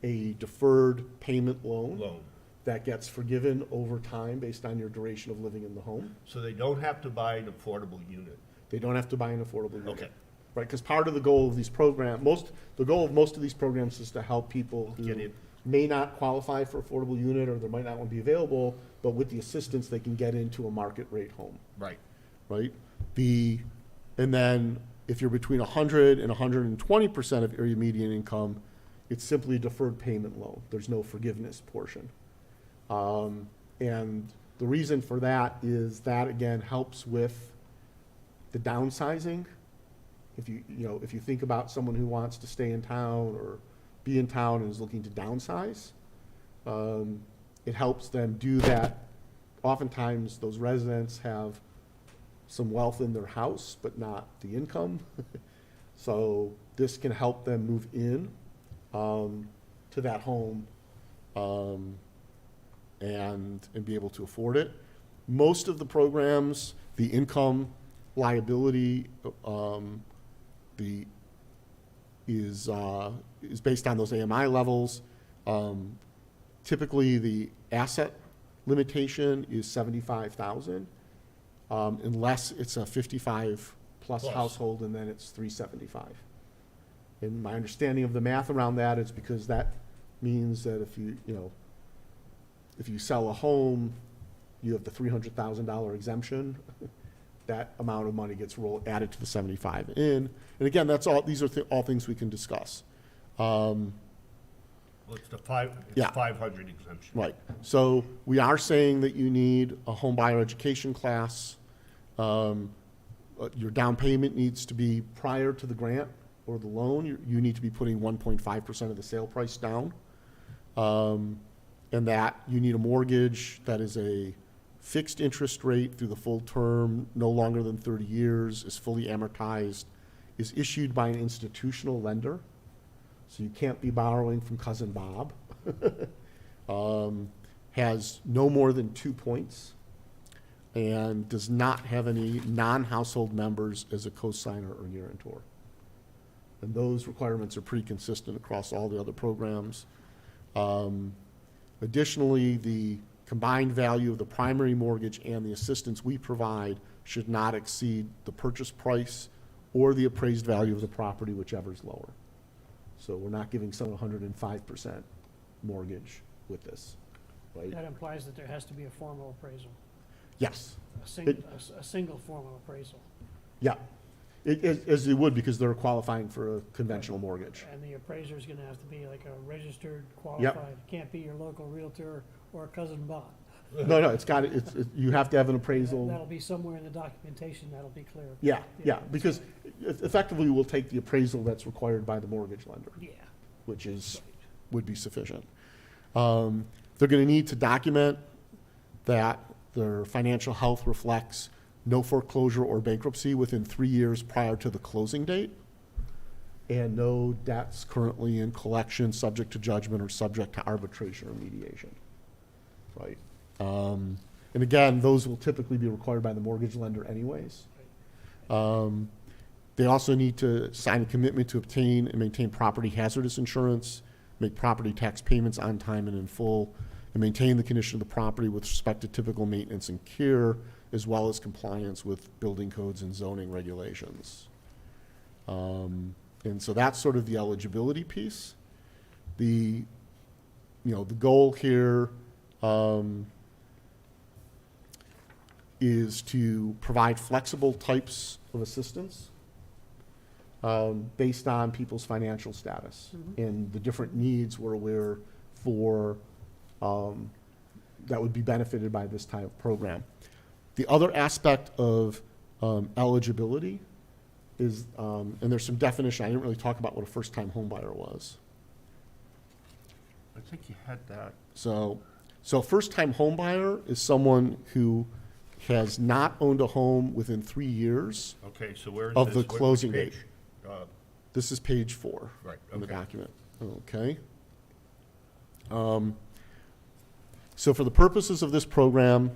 a deferred payment loan. that gets forgiven over time based on your duration of living in the home. So they don't have to buy an affordable unit. They don't have to buy an affordable unit. Okay. Right, because part of the goal of these the goal of most of these programs is to help people who Get in. may not qualify for affordable unit, or there might not one be available, but with the assistance, they can get into a market rate home, Right. right? And then if you're between 100 and 120% of area median income, it's simply a deferred payment loan. There's no forgiveness portion. And the reason for that is that, again, helps with the downsizing. If you think about someone who wants to stay in town or be in town and is looking to downsize, it helps them do that. Oftentimes, those residents have some wealth in their house, but not the income. So this can help them move in to that home and be able to afford it. Most of the programs, the income liability is based on those AMI levels. Typically, the asset limitation is 75,000, unless it's a 55 plus household, and then it's 375. And my understanding of the math around that is because that means that if you sell a home, you have the $300,000 exemption. That amount of money gets added to the 75 in. And again, that's all. These are all things we can discuss. Well, it's Yeah. 500 exemption. Right. So we are saying that you need a home buyer education class. Your down payment needs to be prior to the grant or the loan. You need to be putting 1.5% of the sale price down. And that you need a mortgage that is a fixed interest rate through the full term, no longer than 30 years, is fully amortized, is issued by an institutional lender. So you can't be borrowing from Cousin Bob. Has no more than 2 points, and does not have any non-household members as a cosigner or guarantor. And those requirements are pretty consistent across all the other programs. Additionally, the combined value of the primary mortgage and the assistance we provide should not exceed the purchase price or the appraised value of the property, whichever is lower. So we're not giving someone 105% mortgage with this, right? That implies that there has to be a formal appraisal, Yes, a single formal appraisal. yeah. As they would, because they're qualifying for a conventional mortgage. And the appraiser's gonna have to be like a registered, qualified, can't be your local realtor or Cousin Bob. No, you have to have an appraisal. That'll be somewhere in the documentation, that'll be clear. Yeah, because effectively we'll take the appraisal that's required by the mortgage lender, Yeah. which would be sufficient. They're gonna need to document that their financial health reflects no foreclosure or bankruptcy within 3 years prior to the closing date, and no debts currently in collection, subject to judgment, or subject to arbitration or mediation, right? And again, those will typically be required by the mortgage lender anyways. They also need to sign a commitment to obtain and maintain property hazardous insurance, make property tax payments on time and in full, and maintain the condition of the property with respect to typical maintenance and care, as well as compliance with building codes and zoning regulations. And so that's sort of the eligibility piece. The goal here is to provide flexible types of assistance based on people's financial status and the different needs we're aware for that would be benefited by this type of program. The other aspect of eligibility is, and there's some definition, I didn't really talk about what a first-time home buyer was. I think you had that. So a first-time home buyer is someone who has not owned a home within 3 years. Okay, so where is Of this? the Which closing page? This is page 4 Right, in the okay. document. Okay. So for the purposes of this program,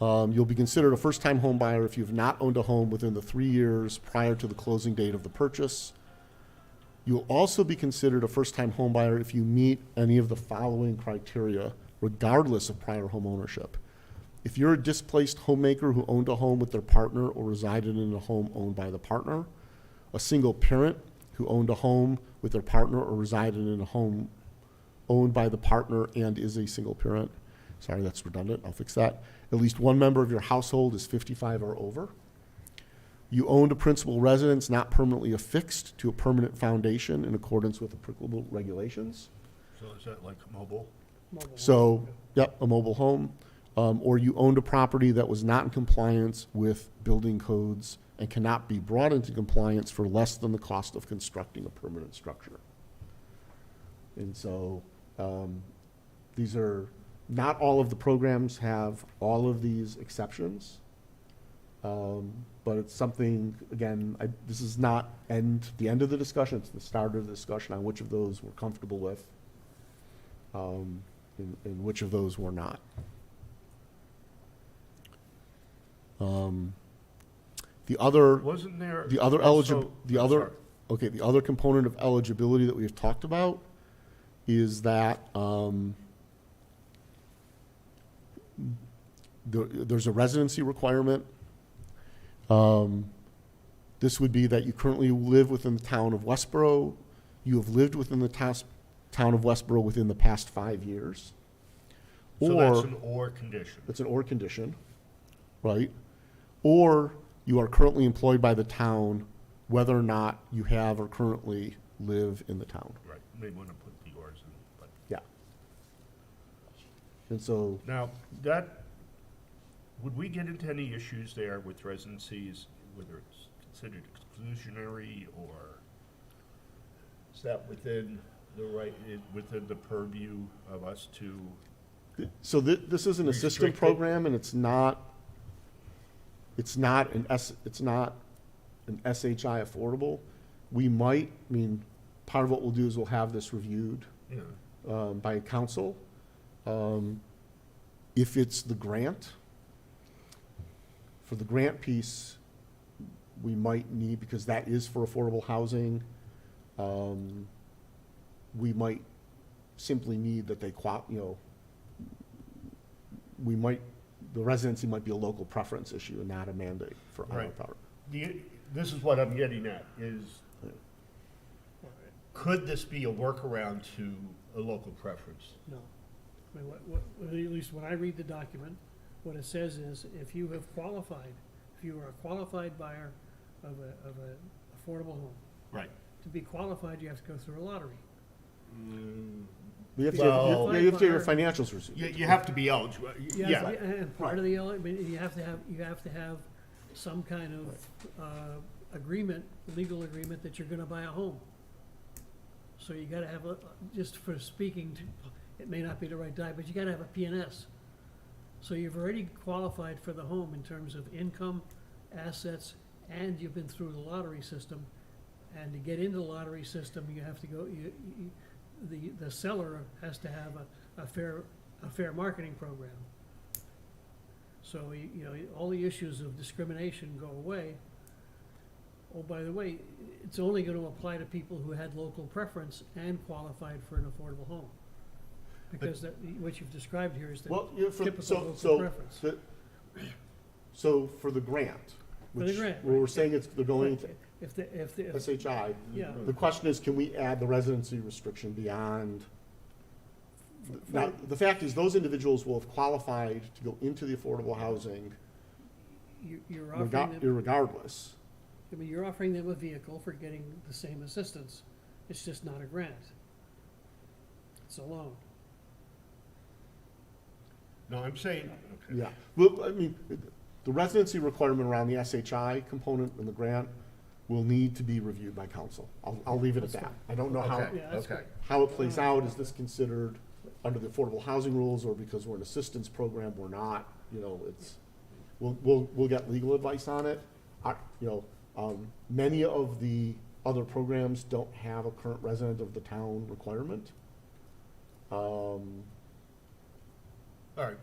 you'll be considered a first-time home buyer if you've not owned a home within the 3 years prior to the closing date of the purchase. You'll also be considered a first-time home buyer if you meet any of the following criteria, regardless of prior home ownership. If you're a displaced homemaker who owned a home with their partner or resided in a home owned by the partner, a single parent who owned a home with their partner or resided in a home owned by the partner and is a single parent. Sorry, that's redundant. I'll fix that. At least one member of your household is 55 or over. You owned a principal residence not permanently affixed to a permanent foundation in accordance with applicable regulations. So is that like mobile? Mobile home. So, yep, a mobile home. Or you owned a property that was not in compliance with building codes and cannot be brought into compliance for less than the cost of constructing a permanent structure. And so, these are, not all of the programs have all of these exceptions. But it's something, again, this is not the end of the discussion, it's the start of the discussion on which of those we're comfortable with, and which of those we're not. The other, Wasn't there? the other also- sorry. the other component of eligibility that we have talked about is that, there's a residency requirement. This would be that you currently live within the town of Westborough. You have lived within the town of Westborough within the past 5 years. So that's Or, an or condition. it's an or condition, right? Or you are currently employed by the town, whether or not you have or currently live in the town. Right, may want to put the ors in, but. Yeah. And so, Now, that, would we get into any issues there with residencies, whether it's considered exclusionary, or is that within the right, within the purview of us to? so this is an assistant Restricted. program, and it's not an SHI affordable. We might, part of what we'll do is we'll have this reviewed You know, by council. If it's the grant, for the grant piece, we might need, because that is for affordable housing, we might simply need that they the residency might be a local preference issue and not a mandate for our Right. part. this is what I'm getting at, is could this be a workaround to a local preference? No. I mean, at least when I read the document, what it says is, if you have qualified, if you are a qualified buyer of a affordable home, Right. to be qualified, you have to go through a lottery. You have to Well- get your financials received. You have to be eligible, yeah. And part of the, I mean, you have to have some kind of, agreement, legal agreement that you're gonna buy a home. So you gotta have just for speaking to, it may not be the right time, but you gotta have a P&S. So you've already qualified for the home in terms of income, assets, and you've been through the lottery system. And to get into the lottery system, you have to go, the seller has to have a fair marketing program. So, all the issues of discrimination go away. Oh, by the way, it's only gonna apply to people who had local preference and qualified for an affordable home. Because what you've described here is the Well, typical local preference. So for the grant, For the which, grant, where we're right. saying they're going to If the, SHI, yeah. the question is, can we add the residency restriction beyond? Now, the fact is, those individuals will have qualified to go into the affordable housing You're offering them, regardless. I mean, you're offering them a vehicle for getting the same assistance. It's just not a grant. It's a loan. No, I'm saying, okay. Yeah, well, the residency requirement around the SHI component in the grant will need to be reviewed by council. I'll leave it at that. I don't know Okay, Yeah, that's okay. how it plays out. Is this considered under the affordable housing rules, or because we're an assistance program, we're not? We'll get legal advice on it. Many of the other programs don't have a current resident of the town requirement. All right.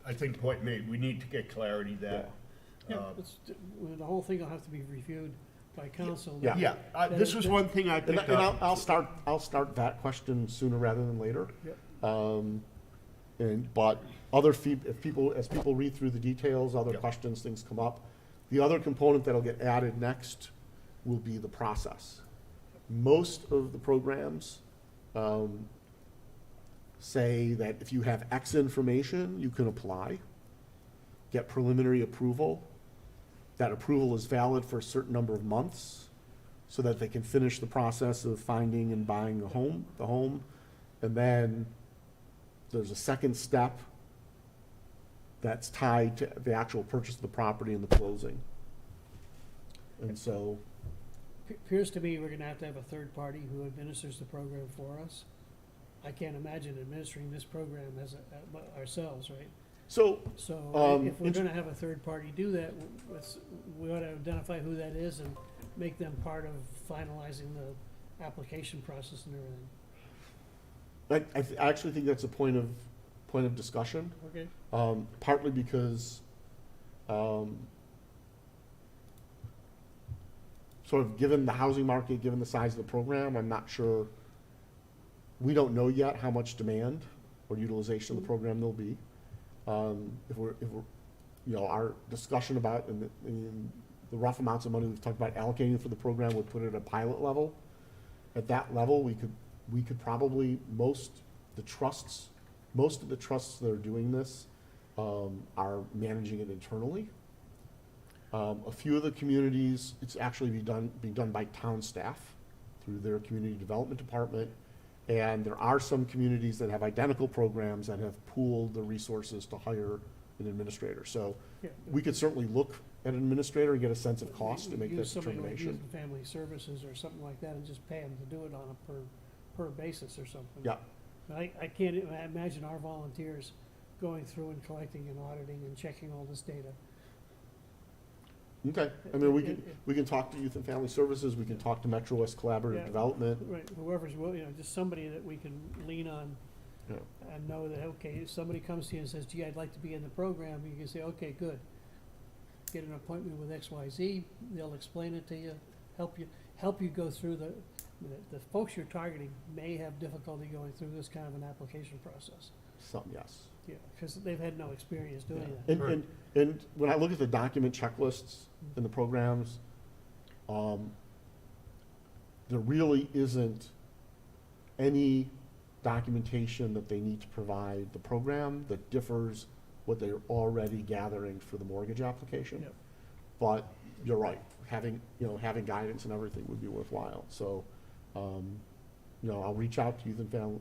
I think point made, we need to get clarity that. Yeah, the whole thing will have to be reviewed by council. Yeah. Yeah, this was one thing I And, picked and up. I'll start that question sooner rather than later. Yep. But as people read through the details, other Yep. questions, things come up. The other component that'll get added next will be the process. Most of the programs, say that if you have X information, you can apply, get preliminary approval. That approval is valid for a certain number of months, so that they can finish the process of finding and buying the home. And then there's a second step that's tied to the actual purchase of the property and the closing. And so, Appears to me we're gonna have to have a third party who administers the program for us. I can't imagine administering this program ourselves, right? so, So if we're int- gonna have a third party do that, we ought to identify who that is and make them part of finalizing the application process and everything. I actually think that's a point of discussion, Okay? partly because, sort of given the housing market, given the size of the program, I'm not sure, we don't know yet how much demand or utilization of the program there'll be. If we're, our discussion about, in the rough amounts of money we've talked about allocating for the program would put it at a pilot level. At that level, we could probably, most of the trusts that are doing this, are managing it internally. A few of the communities, it's actually being done by town staff through their community development department. And there are some communities that have identical programs that have pooled the resources to hire an administrator. So Yeah. we could certainly look at an administrator and get a sense of cost to make that Use somebody like determination. Youth and Family Services or something like that and just pay them to do it on a per basis or something. Yeah, I can't imagine our volunteers going through and collecting and auditing and checking all this data. okay. I mean, we can talk to Youth and Family Services, we can talk to Metro West Collaborative Yeah. Development. Right, whoever's, just somebody that we can lean on Yeah. and know that, okay, if somebody comes to you and says, gee, I'd like to be in the program, you can say, okay, good. Get an appointment with XYZ, they'll explain it to you, help you go through the folks you're targeting may have difficulty going through this kind of an application process. Some, yes. Yeah, because they've had no experience doing Yeah. that. And when I look at the document checklists in the programs, there really isn't any documentation that they need to provide the program that differs what they're already gathering for the mortgage application. Yep. But you're right, having guidance and everything would be worthwhile. So, I'll reach out to Youth and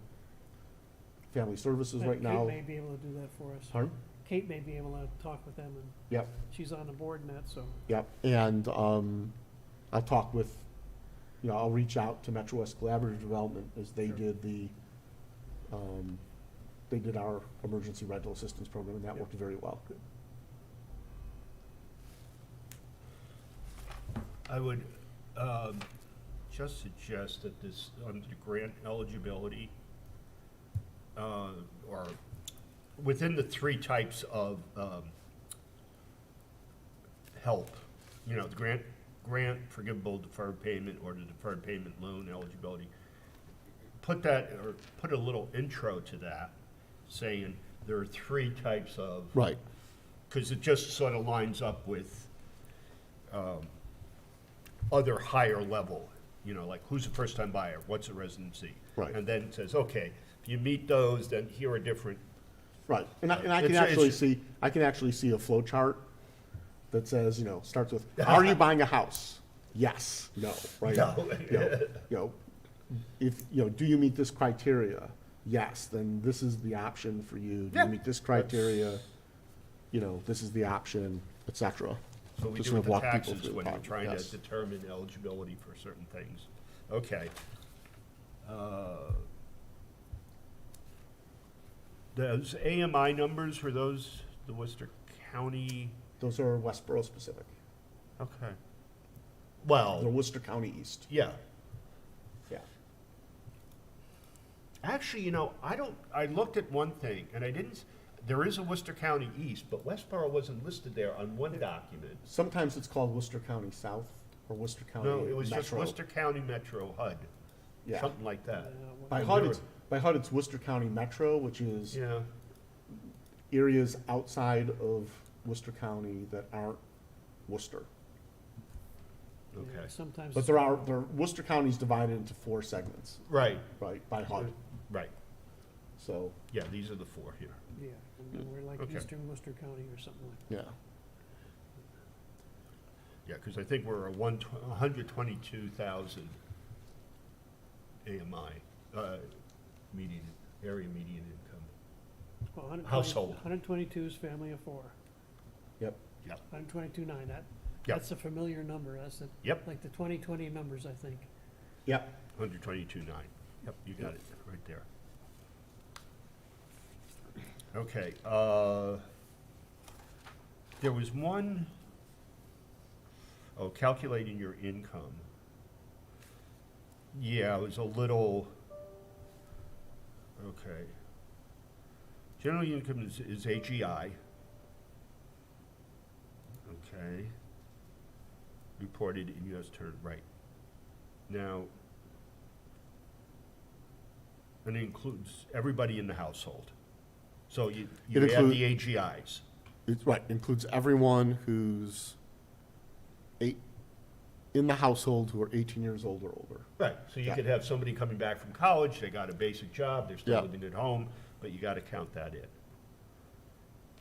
Family Services right now. Kate may be able to do that for us. Pardon? Kate may be able to talk with them, and Yep. she's on the board in that, so. Yep, and I'll talk with, I'll reach out to Metro West Collaborative Development as they Sure. did our emergency rental assistance program, and that worked very well. I would just suggest that this, under the grant eligibility, or within the three types of help, the grant, forgivable deferred payment, or the deferred payment loan eligibility, put a little intro to that, saying there are three types of, Right. because it just sort of lines up with other higher level, like who's a first-time buyer, what's a residency? Right. And then it says, okay, if you meet those, then here are different, Right, and I can actually see a flow chart that says, starts with, are you buying a house? Yes, no, right? No. If, do you meet this criteria? Yes, then this is the option for you. Do Yeah, you meet this criteria? This is the option, et cetera. so we Just do sort with of the walk people taxes through the when we're process. trying Yes. to determine eligibility for certain things. Okay. Those AMI numbers, were those the Worcester County? Those are Westborough specific. Okay. Well, They're Worcester County East. yeah. Yeah. Actually, you know, I looked at one thing, and I didn't, there is a Worcester County East, but Westborough wasn't listed there on one document. Sometimes it's called Worcester County South or Worcester County Metro. No, it was just Worcester County Metro HUD, Yeah. something like that. By HUD, it's Worcester County Metro, which is Yeah, areas outside of Worcester County that aren't Worcester. okay. Sometimes. But Worcester County is divided into 4 segments, Right, right, by HUD. right. So, Yeah, these are the 4 here. Yeah, and then we're like Okay. Eastern Worcester County or something like yeah. Yeah, because I think we're a 122,000 AMI, median, area median income. that. Well, 120 Household. 122 is family of 4. Yep. Yep, 122.9, Yep. that's a familiar number, that's the, yep, like the 2020 numbers, I think. Yep. 122.9. Yep, you got it, right there. Okay, there was one, calculating your income. Yeah, it was a little, okay. General income is AGI. Okay. Reported in US terms, right. Now, and it includes everybody in the household. So you It add include- the AGIs. It's, right, includes everyone who's in the household who are 18 years old or older. Right, so you Yeah. could have somebody coming back from college, they got a basic job, they're still Yeah. living at home, but you gotta count that in.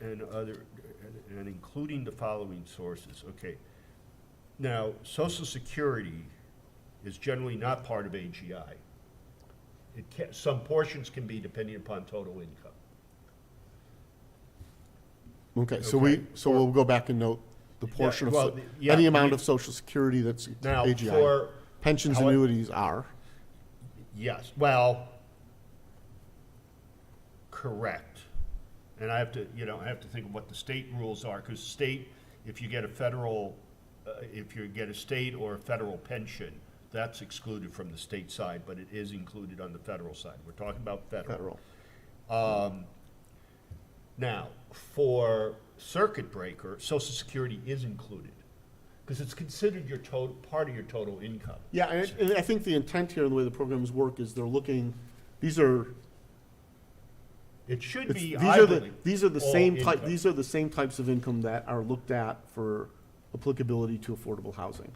And including the following sources, okay. Now, Social Security is generally not part of AGI. Some portions can be depending upon total income. Okay, so Okay. we'll go back and note the portion well, of, yeah, any amount we- of Social Security that's Now, AGI. for, Pensions, how I- annuities are. yes, well, correct. And I have to, I have to think of what the state rules are, because state, if you get a federal, if you get a state or a federal pension, that's excluded from the state side, but it is included on the federal side. We're talking about federal. Now, for circuit breaker, Social Security is included, because it's considered your total, part of your total income. Yeah, and I think the intent here, the way the programs work, is they're looking, these are, It should it's- be, these I are the, believe, these are the all same type, income. these are the same types of income that are looked at for applicability to affordable housing.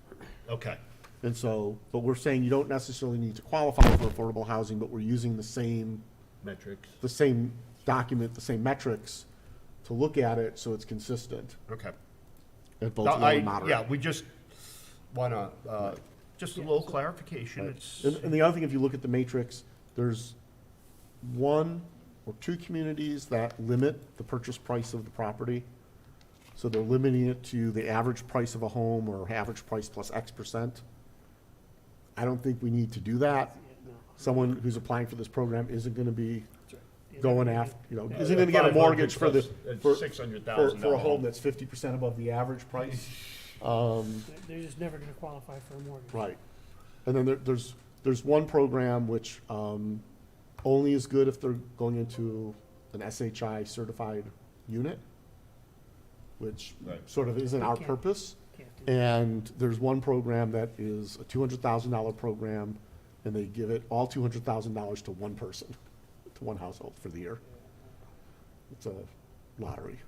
Okay, And so, but we're saying you don't necessarily need to qualify for affordable housing, but we're using the same document, the same metrics to look at it, so it's consistent okay. at both No, low and moderate. Yeah, we just wanna, just a little clarification, Right. it's, And the other thing, if you look at the matrix, there's 1 or 2 communities that limit the purchase price of the property. So they're limiting it to the average price of a home or average price plus X%. I don't think we need to do that. No. Someone who's applying for this program isn't gonna be Yeah, going that- after, isn't gonna get a mortgage for the, for $600,000 a home that's 50% above the average price. They're just never gonna qualify for a mortgage. Right. And then there's one program which only is good if they're going into an SHI certified unit, which Right. sort of isn't our Can't- purpose. Can't do that. And there's one program that is a $200,000 program, and they give it all $200,000 to one person, to one household for the year. It's a lottery.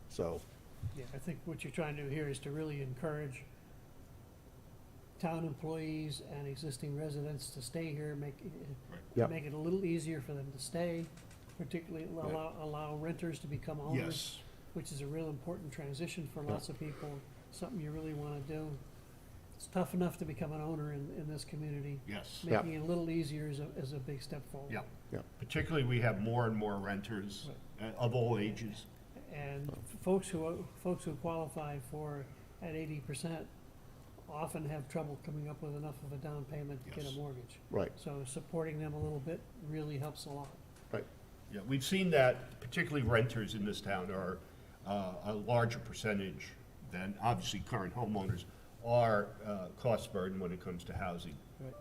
So, Yeah, I think what you're trying to do here is to really encourage town employees and existing residents to stay here, Yep. make it a little easier for them to stay, particularly allow renters to become owners, yes, which is a real important transition for lots of people, something you really wanna do. It's tough enough to become an owner in this community. yes. Yeah. Making it a little easier is a big step forward. Yeah. yeah. Particularly, we have more and more renters of all ages. And folks who qualify for at 80% often have trouble coming up with enough of a down payment to get Yes. a mortgage. Right, So supporting them a little bit really helps a lot. right. Yeah, we've seen that particularly renters in this town are a larger percentage than obviously current homeowners our cost burden when it comes to housing. Right.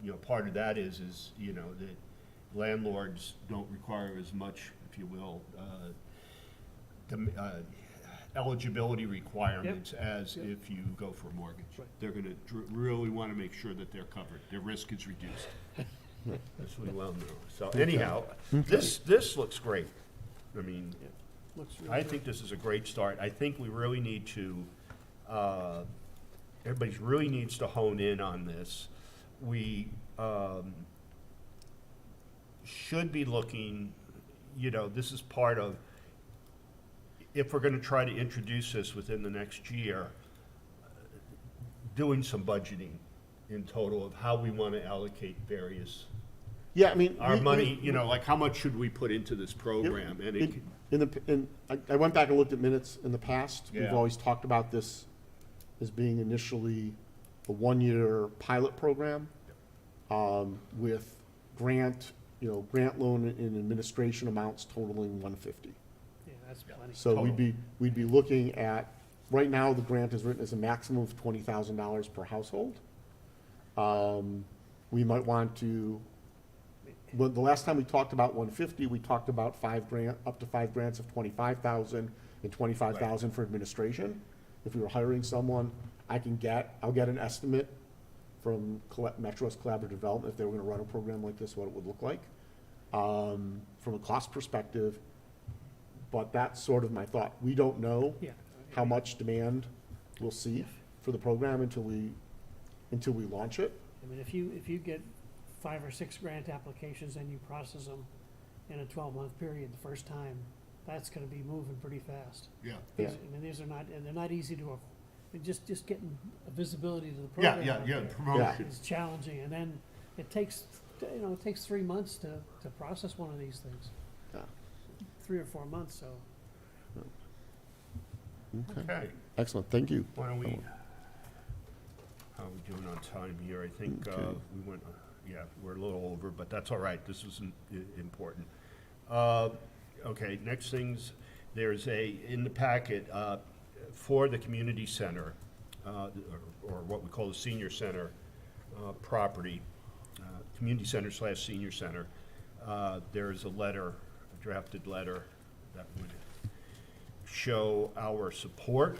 You know, part of that is, you know, that landlords don't require as much, if you will, eligibility requirements as Yep. if you go for a mortgage. Right. They're gonna really wanna make sure that they're covered, their risk is reduced. As we well know. So anyhow, this looks great. I mean, Yeah. Looks really I good. think this is a great start. I think we really need to, everybody really needs to hone in on this. We should be looking, you know, this is part of, if we're gonna try to introduce this within the next year, doing some budgeting in total of how we wanna allocate various, Yeah, I mean. our money, you know, like how much should we put into this program? And it, I went back and looked at minutes in the past. We've Yeah. always talked about this as being initially a one-year pilot program, with grant loan and administration amounts totaling $150. Yeah, that's plenty. So Total. we'd be looking at, right now, the grant is written as a maximum of $20,000 per household. We might want to, well, the last time we talked about 150, we talked about up to 5 grants of 25,000 and 25,000 for administration. If we were hiring someone, I'll get an estimate from Metro West Collaborative Development, if they were gonna run a program like this, what it would look like, from a cost perspective. But that's sort of my thought. We don't know Yeah. how much demand we'll see for the program until we launch it. I mean, if you get 5 or 6 grant applications and you process them in a 12-month period the first time, that's gonna be moving pretty fast. yeah. Yeah. I mean, these are not, and they're not easy to, just getting a visibility to the Yeah, program. out there promotion. is challenging, and then it takes 3 months to process one of these things. Yeah. 3 or 4 months, so. Okay, Excellent, thank you. why don't we, how are we doing on time here? I think Okay. we went, yeah, we're a little over, but that's all right, this is important. Okay, next things, there's in the packet, for the community center, or what we call the senior center property, community center / senior center, there is a letter, a drafted letter that would show our support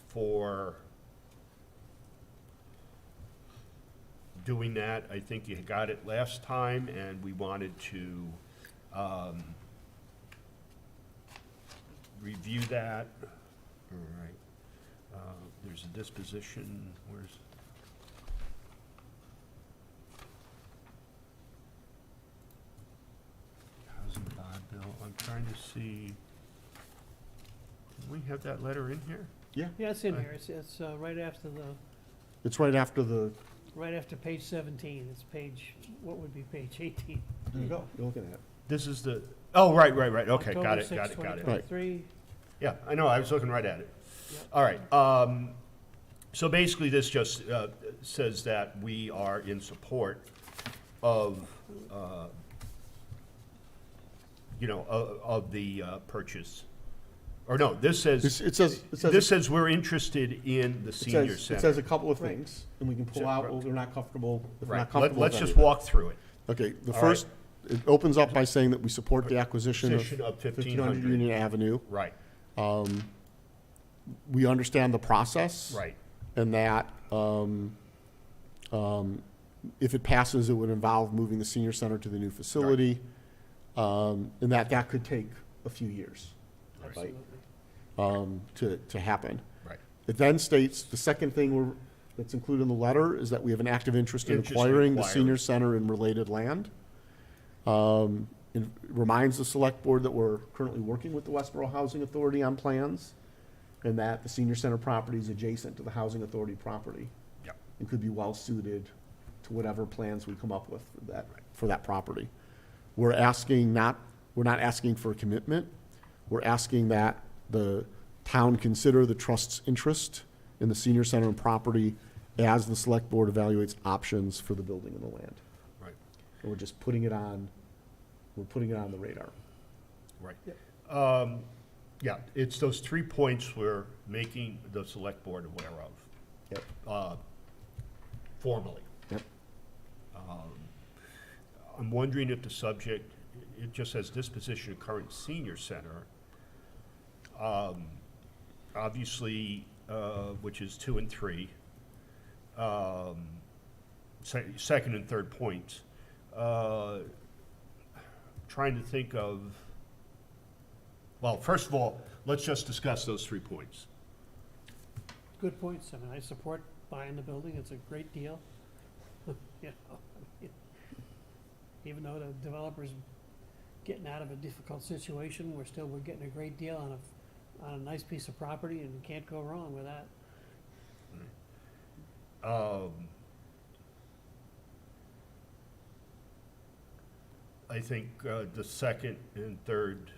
for doing that. I think you got it last time, and we wanted to review that. All right. There's a disposition, where's? Housing bond bill, I'm trying to see, do we have that letter in here? Yeah, it's in here. It's right after It's right after page 17. It's what would be page 18? there you go, you're looking at it. This is the, oh, right, okay, October got it, 6th, got it. 2023. Yeah, I know, I was looking right at it. Yep. All right, so basically this just says that we are in support of, of the purchase. Or no, this says, this says we're interested in the senior It center. says a couple of Right. things, and we can pull So- out what we're not comfortable, if we're Right, not comfortable with let's just anything. walk through it. Okay, the All first, it opens up by saying that we support the acquisition of Acquisition of 1500 1500. Union Avenue. Right, We understand the process. right, And that, if it passes, it would involve moving the senior center to the new facility. And that could take a few years. Absolutely. To happen. right. It then states, the second thing that's included in the letter is that we have an active interest in Interest in acquiring the acquiring. senior center and related land. It reminds the select board that we're currently working with the Westborough Housing Authority on plans, and that the senior center property is adjacent to the housing authority property. Yep. And could be well-suited to whatever plans we come up with for that property. We're not asking for a commitment. We're asking that the town consider the trust's interest in the senior center and property as the select board evaluates options for the building and the land. Right. And we're just putting it on the radar. Right. Yep. Yeah, it's those 3 points we're making the select board aware of, Yep. formally. Yep. I'm wondering if the subject, it just says disposition of current senior center. Obviously, which is 2 and 3. Second and third points. Trying to think of, well, first of all, let's just discuss those 3 points. Good points. I mean, I support buying the building. It's a great deal. You know, even though the developer's getting out of a difficult situation, we're getting a great deal on a nice piece of property, and you can't go wrong with that. I think the second and third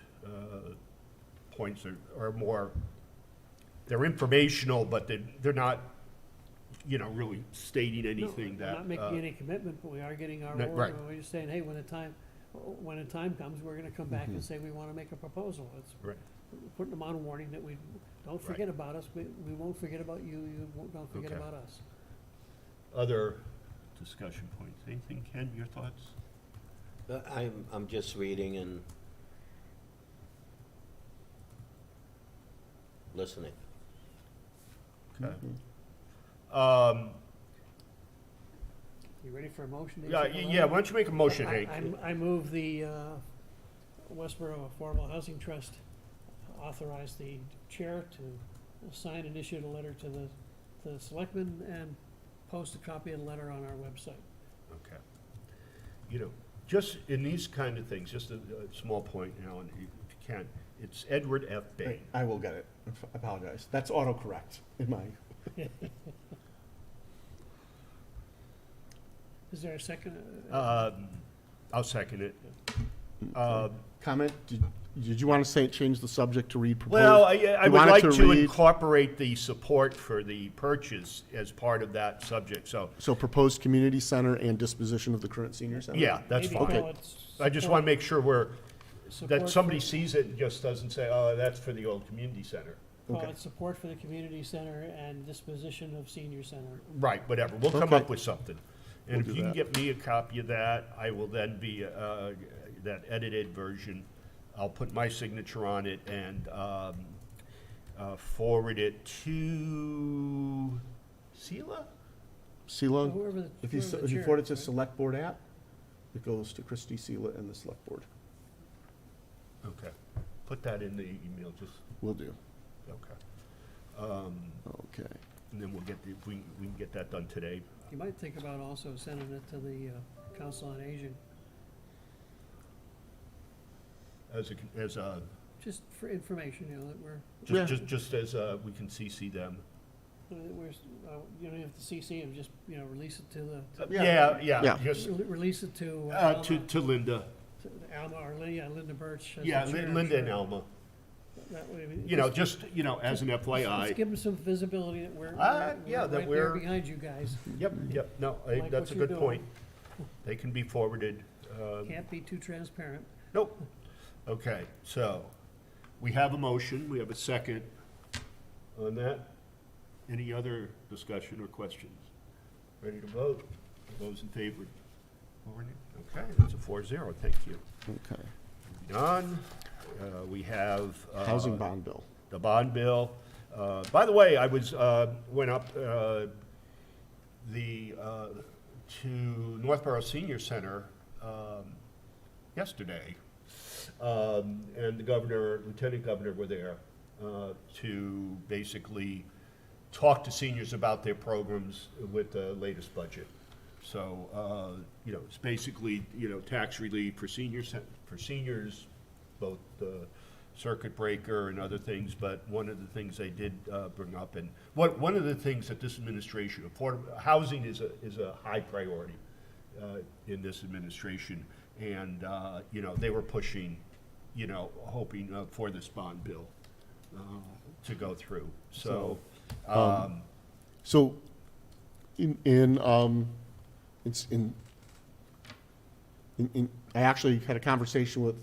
points are more, they're informational, but they're not, really stating anything No, that. we're not making any commitment, but we are getting our No, word. right. We're just saying, hey, when the time comes, we're gonna come back and say we wanna make a proposal. It's Right. putting them on warning that we, don't forget about us, we won't forget about you, don't forget Okay. about us. Other discussion points. Anything, Ken, your thoughts? I'm just reading and listening. Okay. You ready for a motion? Yeah, yeah, why don't you make a motion, Hank? I move the Westborough Affordable Housing Trust authorize the chair to sign and issue the letter to the selectmen and post a copy of the letter on our website. Okay. Just in these kind of things, just a small point, Alan, if you can, it's Edward F. Bain. I will get it. I apologize. That's autocorrect in my, Is there a second? I'll second it. comment. Did you want to change the subject to read proposed? Well, I You would want it like to to read- incorporate the support for the purchase as part of that subject, so, So proposed community center and disposition of the current senior center? yeah, that's Maybe fine. call it I just want to make sure support that somebody for- sees it and just doesn't say, oh, that's for the old community center. Call Okay. it support for the community center and disposition of senior center. Right, whatever, we'll come Okay. up with something. And We'll if do you can that. get me a copy of that, I will then be, that edited version, I'll put my signature on it and forward it to Sheila? Sela, Whoever the if you whoever the chair forward it is, to right? select board app, it goes to Christie, Sela, and the select board. Okay, put that in the email, just, Will do. okay. Okay. And then we'll get the, we can get that done today. You might think about also sending it to the Council on Aging, As a, just for information, that we're, Yeah. just as, we can CC them. you don't have to CC them, just, release it to the, Yeah. Yeah, Yeah. just, release it to to Linda. Alma, or Linda Birch. as the Yeah, chair, Linda and sure. Alma. That way we- Just, as an Let's FYI. give them some visibility that we're Yeah, that right there we're- behind you guys. Yep, no, Like that's a what you're good doing. point. They can be forwarded. Can't be too transparent. Nope. Okay, so, we have a motion, we have a second on that. Any other discussion or questions? Ready to vote? Those in favor? Okay, that's a 4-0, thank you. Okay. On, we have. Housing bond bill. The bond bill. By the way, I went up to Northborough Senior Center yesterday, and the governor, lieutenant governor were there to basically talk to seniors about their programs with the latest budget. So, it's basically, tax relief for seniors, both the circuit breaker and other things, but one of the things they did bring up, and one of the things that this administration, affordable housing is a high priority in this administration, and they were pushing, hoping for this bond bill to go through. So, So, I actually had a conversation with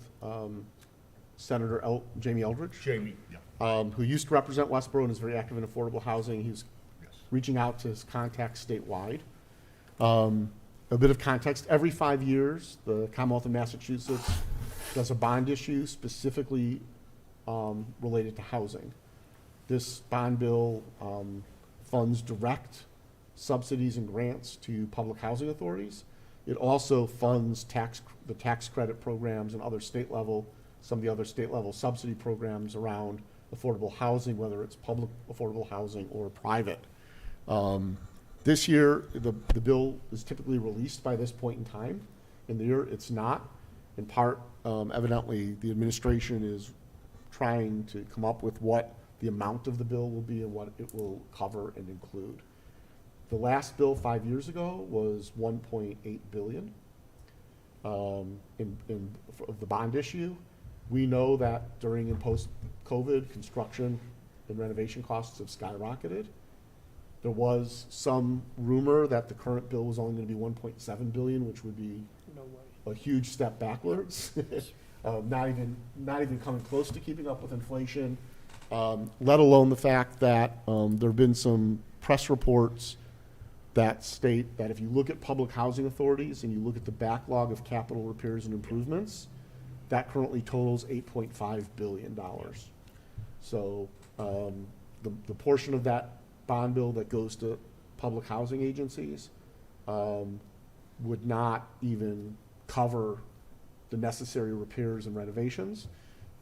Senator Jamie Eldridge, Jamie, yeah, who used to represent Westborough and is very active in affordable housing. He's yes. reaching out to his contacts statewide. A bit of context, every 5 years, the Commonwealth of Massachusetts does a bond issue specifically related to housing. This bond bill funds direct subsidies and grants to public housing authorities. It also funds the tax credit programs and some of the other state level subsidy programs around affordable housing, whether it's public affordable housing or private. This year, the bill is typically released by this point in time. In the year, it's not. In part, evidently, the administration is trying to come up with what the amount of the bill will be and what it will cover and include. The last bill 5 years ago was $1.8 billion of the bond issue. We know that during and post-COVID, construction and renovation costs have skyrocketed. There was some rumor that the current bill was only going to be $1.7 billion, which would be No way. a huge step backwards. Not even coming close to keeping up with inflation, let alone the fact that there have been some press reports that state that if you look at public housing authorities and you look at the backlog of capital repairs and improvements, that currently totals $8.5 billion. So the portion of that bond bill that goes to public housing agencies would not even cover the necessary repairs and renovations,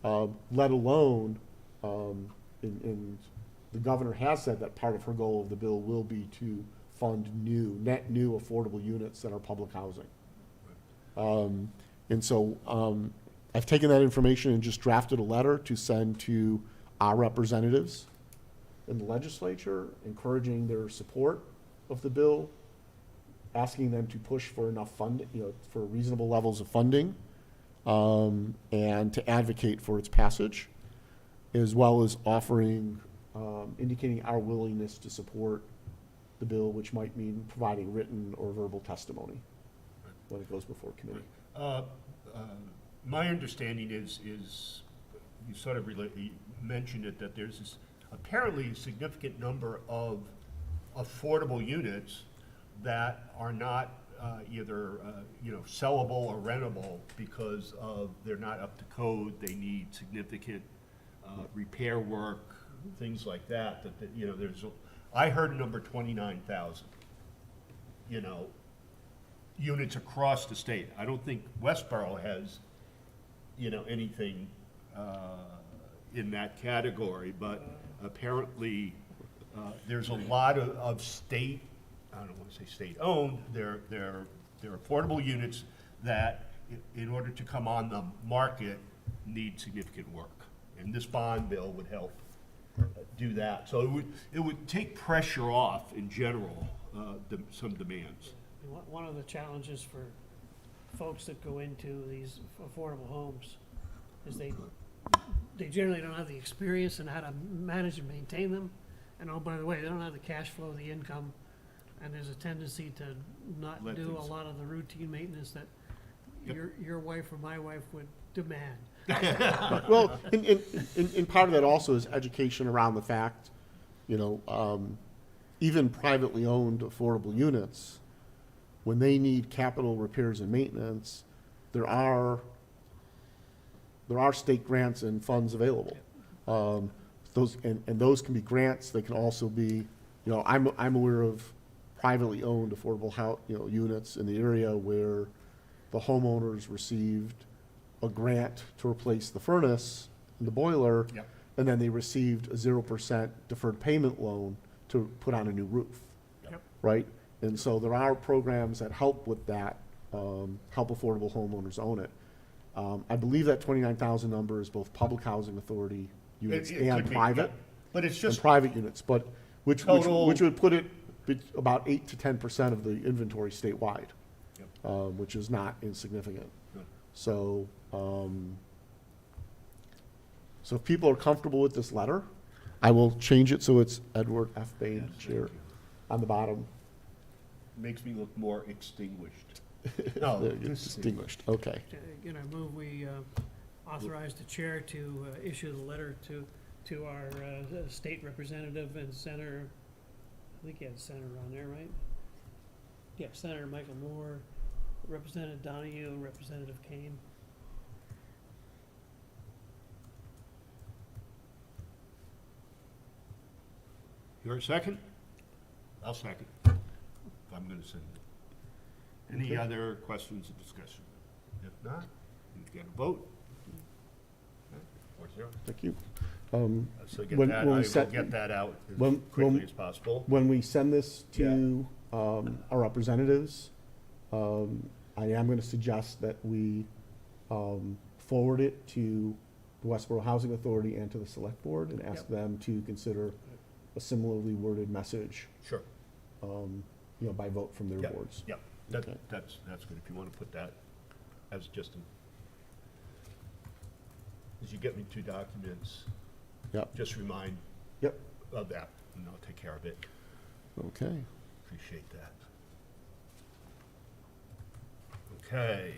let alone, and the governor has said that part of her goal of the bill will be to fund net new affordable units that are public housing. And so I've taken that information and just drafted a letter to send to our representatives in the legislature, encouraging their support of the bill, asking them to push for enough funding, for reasonable levels of funding, and to advocate for its passage, as well as indicating our willingness to support the bill, which might mean providing written or verbal testimony when it goes before committee. My understanding is you sort of you mentioned it, that there's this apparently significant number of affordable units that are not either sellable or rentable because they're not up to code. They need significant repair work, things like that. I heard a number 29,000. Units across the state. I don't think Westborough has anything in that category, but apparently there's a lot of state, I don't want to say state-owned, they're affordable units that, in order to come on the market, need significant work. And this bond bill would help do that. So it would take pressure off, in general, some demands. One of the challenges for folks that go into these affordable homes is they generally don't have the experience in how to manage and maintain them. And oh, by the way, they don't have the cash flow, the income, and there's a tendency to not Let do a things- lot of the routine maintenance that Yep. your wife or my wife would demand. Well, and part of that also is education around the fact, even privately owned affordable units, when they need capital repairs and maintenance, there are state grants and funds available. Those can be grants. They can also be, I'm aware of privately owned affordable units in the area where the homeowners received a grant to replace the furnace and the boiler, Yep. and then they received a 0% deferred payment loan to put on a new roof. Yep. Right? And so there are programs that help with that, help affordable homeowners own it. I believe that 29,000 number is both public housing authority units It and could be, private, yeah. But it's and just, private units, but which Total- would put it about 8 to 10% of the inventory statewide, Yep. which is not insignificant. Good. So, so if people are comfortable with this letter, I will change it so it's Edward F. Bain, Yes, Chair, thank you. on the bottom. Makes me look more extinguished. No, There you go, distinguished, okay. I move we authorize the chair to issue the letter to our state representative and Senator, I think he had Senator on there, right? Yeah, Senator Michael Moore, Representative Donahue, and Representative Kane. You're a second? I'll second, if I'm gonna send it. Any Okay. other questions or discussion? If not, we get a vote. Okay, 4-0. Thank you. So get When- that, when I we will set- get that out as when- quickly when- as possible. When we send this to our representatives, I am going to suggest that we forward it to the Westborough Housing Authority and to the Select Board and ask Yep. them to consider a similarly worded message, Sure. by vote from their Yep. boards. Yep, Okay. that's good, if you wanna put that as just as you get me 2 documents, Yep. just remind Yep. of that, and I'll take care of it. Okay. Appreciate that. Okay.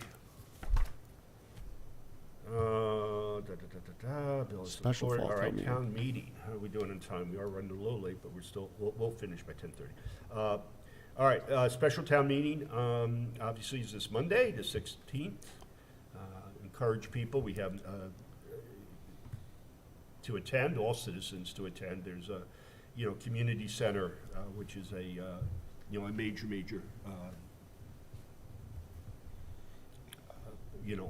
Bill of Special support. fall All town right, meeting. town meeting. How are we doing in time? We are running a little late, but we'll finish by 10:30. All right, special town meeting, obviously is this Monday, the 16th. Encourage people, we have, to attend, all citizens to attend. There's a, community center, which is a major,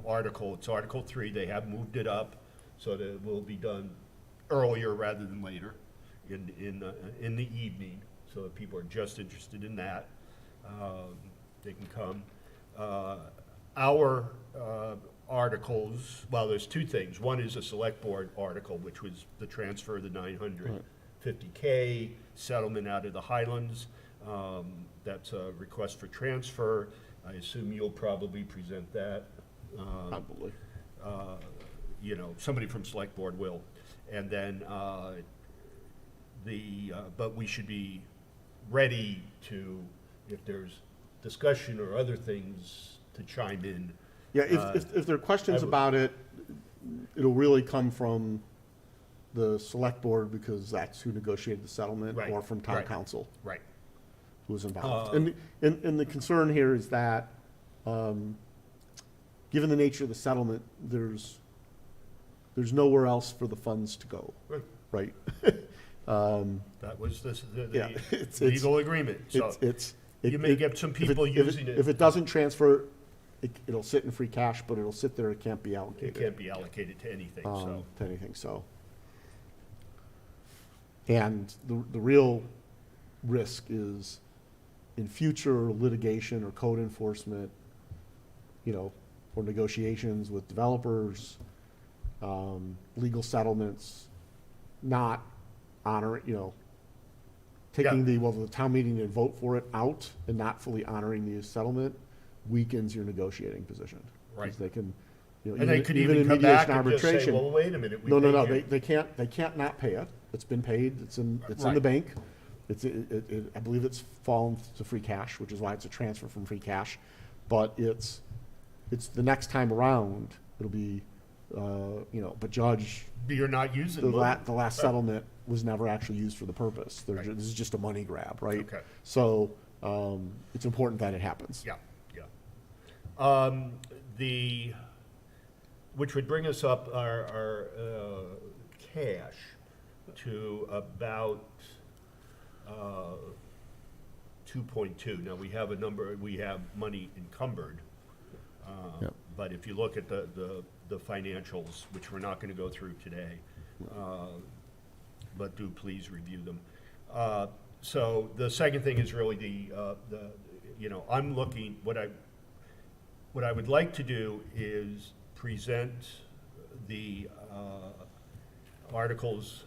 article. It's Article 3. They have moved it up so that it will be done earlier rather than later in the evening. So if people are just interested in that, they can come. Our articles, well, there's 2 things. One is a select board article, which was the transfer of the 950K settlement out of the Highlands. That's a request for transfer. I assume you'll probably present that. Probably. Somebody from select board will. And then, but we should be ready to, if there's discussion or other things, to chime in. Yeah, if there are questions I would- about it, it'll really come from the Select Board because that's who negotiated the settlement, Right, or from town right. council Right. who was involved. And the concern here is that, given the nature of the settlement, there's nowhere else for the funds to go, Right. right? That was the Yeah, it's- legal agreement, so you may get some people using If it. it doesn't transfer, it'll sit in free cash, but it'll sit there, it can't be It allocated. can't be allocated to anything, so. To anything, so. And the real risk is in future litigation or code enforcement, or negotiations with developers, legal settlements, not honor, taking the town meeting to vote for it out and not fully honoring the settlement weakens your negotiating position. 'Cause Right. they can, And they could even in come back mediation and just say, arbitration- well, wait a minute, we No, paid you. they can't not pay it. It's been paid, it's in the Right. bank. I believe it's fallen to free cash, which is why it's a transfer from free cash. But it's the next time around, it'll be, but Judge, You're not using the money. last settlement was never actually used for the purpose. Right. This is just a money grab, right? Okay. So, it's important that it happens. Yeah. Which would bring us up our cash to about 2.2. Now, we have money encumbered. Yep. But if you look at the financials, which we're not gonna go through today, but do please review them. So the second thing is really I'm looking, what I would like to do is present the Articles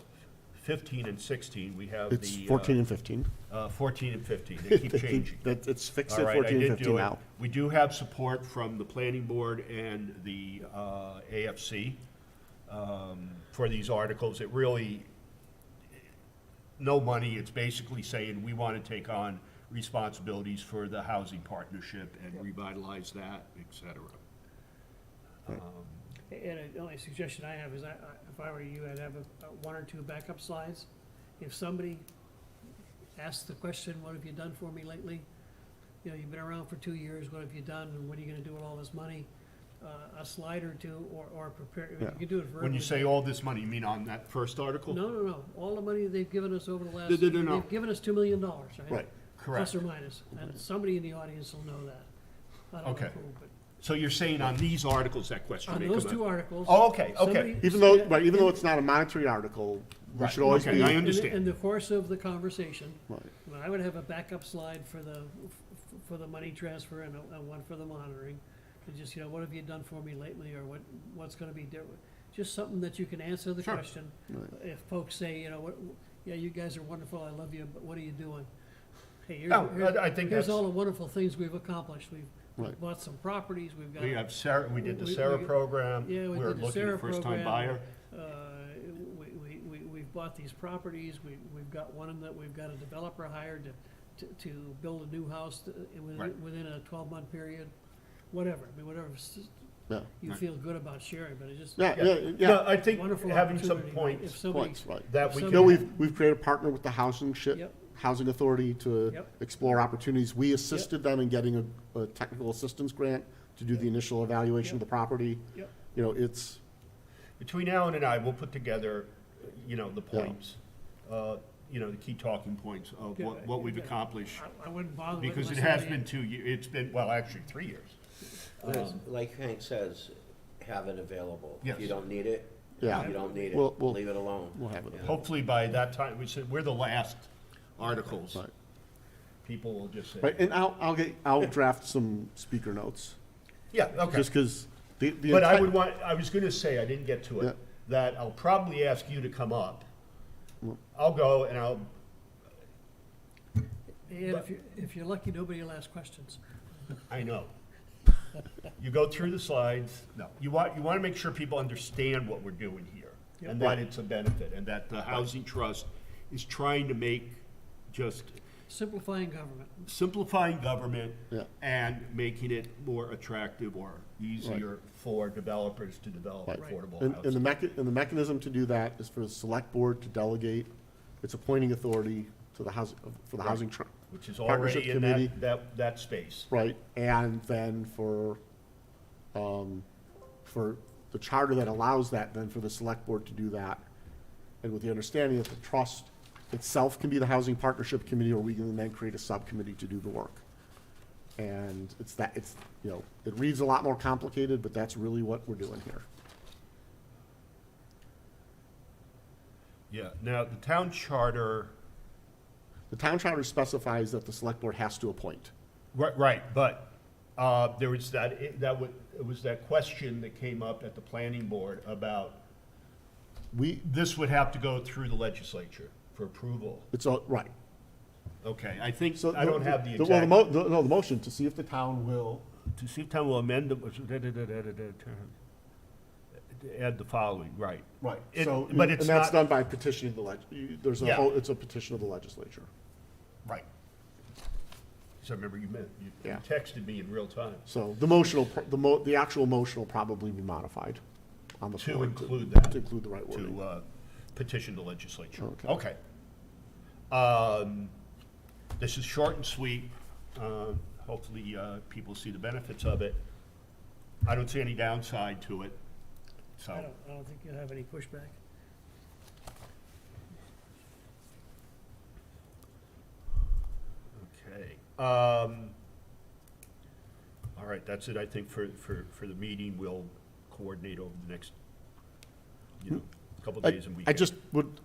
15 and 16. We have It's the. 14 and 15. 14 and 15, they keep changing. It's fixed All at right, 14 I and did 15 do it. now. We do have support from the planning board and the AFC for these articles. It really, no money, it's basically saying we want to take on responsibilities for the housing partnership and revitalize that, et cetera. Right. And the only suggestion I have is, if I were you, I'd have one or two backup slides. If somebody asks the question, what have you done for me lately? You know, you've been around for 2 years, what have you done, and what are you gonna do with all this money? A slide or two, or prepare, you Yeah. can do it for. When you say all this money, you mean on that first article? No, all the money they've given us over the last, No. they've given us $2 million, right? Right. Correct. Plus or minus, and somebody in the audience will know that. I don't know Okay. who, but So you're saying on these articles, that question on may those come two up? articles. Oh, okay, somebody- Even though, yeah, right, even though in- it's not a monetary article, we Right, should always okay, be. I in understand. the course of the conversation, Right. I would have a backup slide for the money transfer and one for the monitoring. And just, you know, what have you done for me lately, or what's gonna be different? Just something that you can answer the Sure. question. Right. If folks say, you know, yeah, you guys are wonderful, I love you, but what are you doing? Hey, No, here's, I think here's that's- all the wonderful things we've accomplished. We've Right. bought some properties, we've got. We have Sarah, we did the We- Sarah we- program. Yeah, we We're did the looking Sarah at first-time program. buyer. We've bought these properties, we've got one that we've got a developer hired to build a new house Right. within a 12-month period, whatever, I mean, whatever Yeah. you Right. feel good about sharing, but it just. Yeah, Yeah. yeah, yeah. No, I think Wonderful having some opportunity, right? If points somebody, Points, right. that we if You know, can, we've created a partner with the Yep. housing authority to Yep. explore opportunities. We assisted them in getting a technical assistance grant to do the initial evaluation of the property. Yep. You know, it's, between Alan and I, we'll put together, you know, the Yeah. points, you know, the key talking points of Yeah, what we've yeah. accomplished. I wouldn't bother with. Because it unless has somebody- been 2 years, it's been, well, actually, 3 years. Like Hank says, have it available. Yes. If you don't need it, Yeah. you don't need it, We'll- leave it alone. we'll have it. Yeah. Hopefully by that time, we said, we're the last articles. Right. People will just say. Right, and I'll draft some speaker notes, Yeah, okay. just because the. But I intent- would want, I was gonna say, I didn't get to Yeah. it, that I'll probably ask you to come up. Well- I'll go and I'll, And if you're lucky, nobody will ask questions. I know. You go through the slides, no, you want to make sure people understand what we're doing here. And that Right. it's a benefit, and that the Housing Trust is trying to make just Simplifying government. simplifying government Yeah. and making it more attractive or easier for developers to develop Right. affordable And housing. the mechanism to do that is for the select board to delegate its appointing authority to the housing, for the Right. housing, Which is Partnership already in Committee. that space. right? And then for the charter that allows that, then for the select board to do that. And with the understanding that the trust itself can be the housing partnership committee, or we can then create a subcommittee to do the work. And you know, it reads a lot more complicated, but that's really what we're doing here. Yeah, now, the town charter, The town charter specifies that the select board has to appoint. right, but there was it was that question that came up at the planning board about, this would have to go through the legislature for approval. Right. Okay, I think, So I don't have the well, exact, the motion, to see if the town will, to see if town will amend the, add the following, right. right, It- so, but and it's that's not- done by petitioning there's a Yeah. whole, it's a petition of the legislature. Right. So I remember you Yeah. texted me in real time So the the actual motion will probably be modified on the to floor. include that. To include the right wording. To petition the legislature. Okay. Okay. This is short and sweet. Hopefully, people see the benefits of it. I don't see any downside to it, so. I don't think you'll have any pushback. Okay. All right, that's it, I think, for the meeting. We'll coordinate over the next, couple days and I weekends. just would,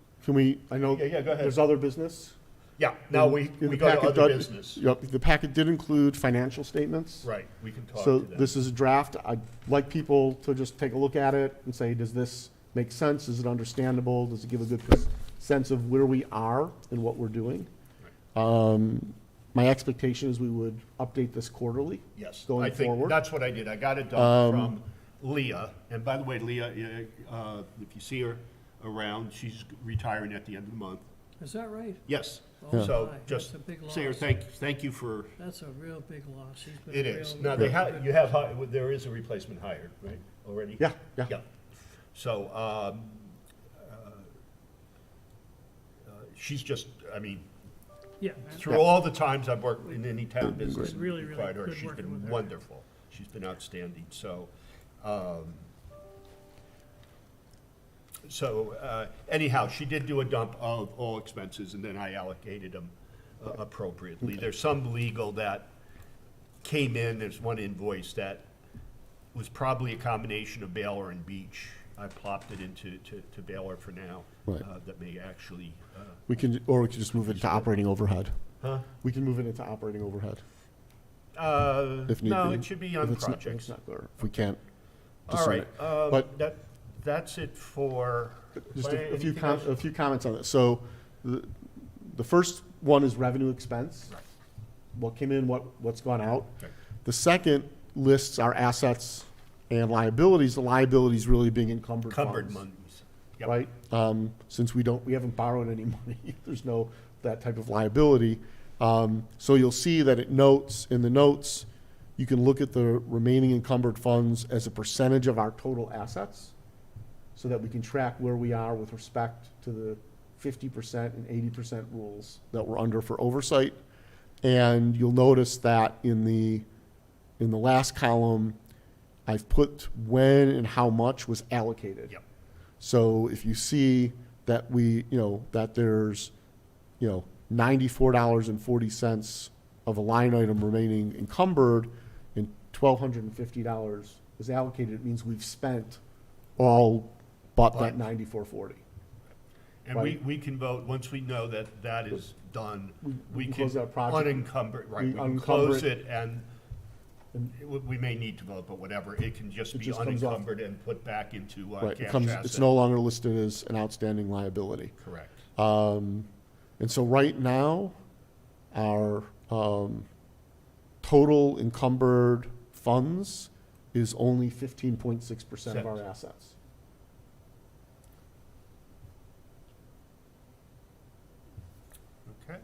I know Yeah, go ahead. there's other business. Yeah, now In- we in the go to packet other does- business. Yep, the packet did include financial statements. Right, we can talk So to them. this is a draft. I'd like people to just take a look at it and say, does this make sense? Is it understandable? Does it give a good sense of where we are and what we're doing? My expectation is we would update this quarterly. Yes, going I think forward. that's what I did. I got it done from Leah. And by the way, Leah, if you see her around, she's retiring at the end of the month. Is that right? Yes. Oh So my, just that's a big say, loss. thank you for, That's a real big loss. She's been it a is. real- Now, they have, you have, there is a replacement hired, right, already? Yeah, yeah. Yeah. So, she's just, I mean, Yeah. through all the times I've worked in any town business Been really, and really required her, good she's working with been her. wonderful. She's been outstanding, so, anyhow, she did do a dump of all expenses, and then I allocated them appropriately. There's some legal that came in, there's one invoice that was probably a combination of Baylor and Beach. I plopped it into to Baylor for now. Right. That may actually, We can just move it to operating overhead. huh? We can move it into operating overhead. If need No, be. it should be If on it's not- if projects. it's not there, if we can't All discern right, it. But- that's it for. Just Brian, a few anything else? a few comments on this. So the first one is revenue expense. Right. What came in, what's gone out. Okay. The second lists our assets and liabilities, the liabilities really being encumbered Encumbered funds. monies. Yep. Right? Since we haven't borrowed any money, there's no, that type of liability. So you'll see that in the notes, you can look at the remaining encumbered funds as a percentage of our total assets, so that we can track where we are with respect to the 50% and 80% rules that we're under for oversight. And you'll notice that in the last column, I've put when and how much was allocated. Yep. So if you see that that there's, $94.40 of a line item remaining encumbered and $1,250 is allocated, it means we've spent all but that Right. $94.40. And Right. we can vote, once we know that that is done, We we can can close that project. unencumber, right, We we can unencumber close it. it and we may need to vote, but whatever, it can just It be just comes off. unencumbered and put back into Right, cash it's asset. no longer listed as an outstanding liability. Correct. And so right now, our total encumbered funds is only 15.6% of our assets. Okay.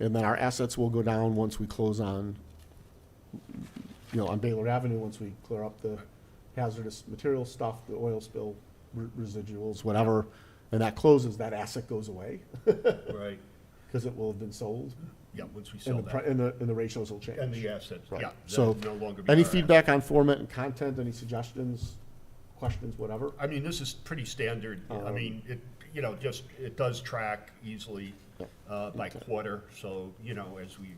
And then our assets will go down once we close on Baylor Avenue, once we clear up the hazardous material stuff, the oil spill residuals, whatever, and that closes, that asset goes away, Right, because it will have been sold, yeah, once we sell and that. and the ratios will change. And the assets, Right. yeah. So, that'll no longer be any our feedback on format and content, any suggestions, questions, whatever? I mean, this is pretty standard. I mean, it, it does track easily by quarter. So, as we,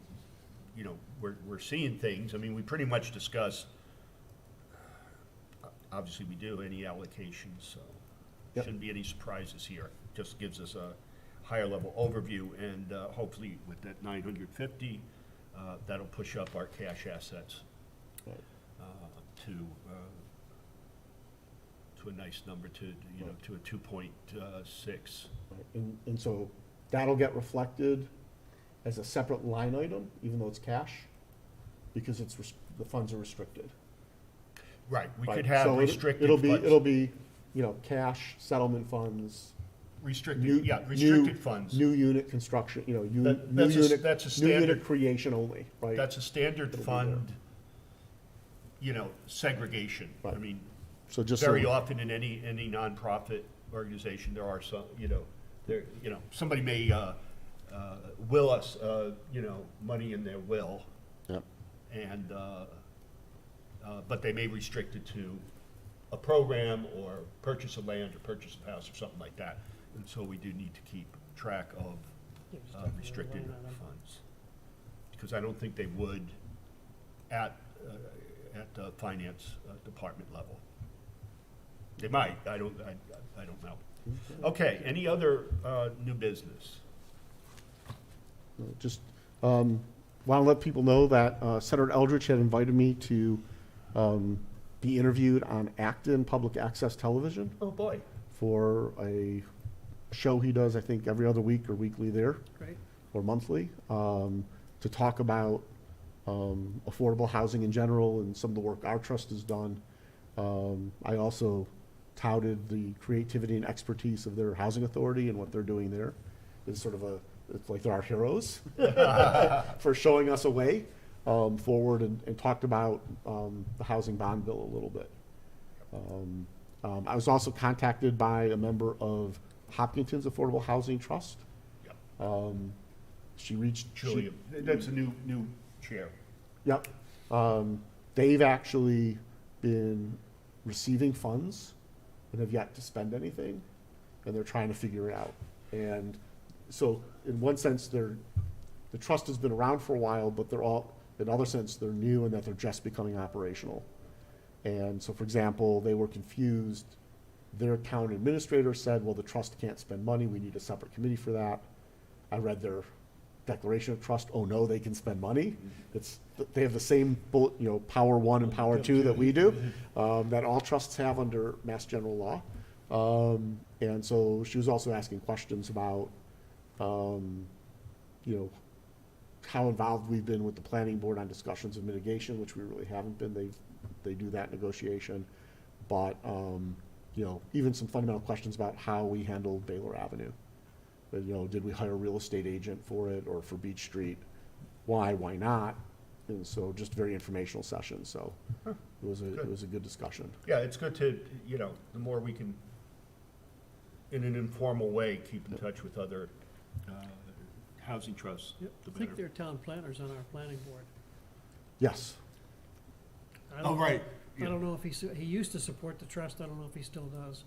we're seeing things. I mean, we pretty much discuss, obviously we do, any allocations, so Yep. shouldn't be any surprises here. Just gives us a higher level overview, and hopefully with that 950, that'll push up our cash assets Right. to a nice number, to a 2.6. And so that'll get reflected as a separate line item, even though it's cash, because the funds are restricted. Right, we Right. could have So restricted it'll funds. be, cash settlement funds, Restricted, yeah, restricted funds. new unit construction, That's a new unit standard, creation only, right? that's a standard It'll be there. Fund, segregation. I Right. mean, So just very often in any nonprofit organization, there are some, somebody may will us, money in their will, Yep. and, but they may restrict it to a program or purchase of land or purchase of house or something like that. And so we do need to keep track of Yeah, just definitely restricted line item. funds. Because I don't think they would at the finance department level. They might, I don't know. Okay, any other new business? Just want to let people know that Senator Eldridge had invited me to be interviewed on Acton Public Access Television Oh, boy. for a show he does, I think, every other week or weekly there, Great. or monthly, to talk about affordable housing in general and some of the work our trust has done. I also touted the creativity and expertise of their housing authority and what they're doing there. It's sort of it's like they're our heroes for showing us a way forward, and talked about the housing bond bill a little bit. I was also contacted by a member of Hopkinton's Affordable Housing Trust. Yep. She reached. Julia, that's a new chair. Yep. They've actually been receiving funds and have yet to spend anything, and they're trying to figure it out. And so, in one sense, the trust has been around for a while, but in other sense, they're new in that they're just becoming operational. And so, for example, they were confused. Their town administrator said, well, the trust can't spend money, we need a separate committee for that. I read their declaration of trust, oh no, they can spend money. They have the same bullet, power one and power two that we do, that all trusts have under Mass General Law. And so she was also asking questions about, how involved we've been with the planning board on discussions of mitigation, which we really haven't been. They do that negotiation. But, even some fundamental questions about how we handled Baylor Avenue. Did we hire a real estate agent for it or for Beach Street? Why not? And so just very informational session. So it was a good discussion. Yeah, it's good to, the more we can, in an informal way, keep in touch with other housing trusts, Yep. the I think better. there are town planners on our planning board. Yes. I Oh, don't- right. I don't know if he used to support the trust, I don't know if he still does.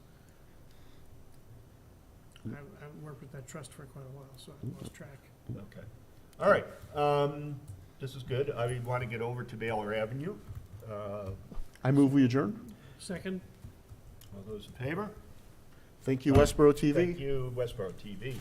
I've worked with that trust for quite a while, so I lost track. Okay. All right. This is good. I want to get over to Baylor Avenue. I move we adjourn. Second? All those in favor? Thank you, Westborough TV. Thank you, Westborough TV.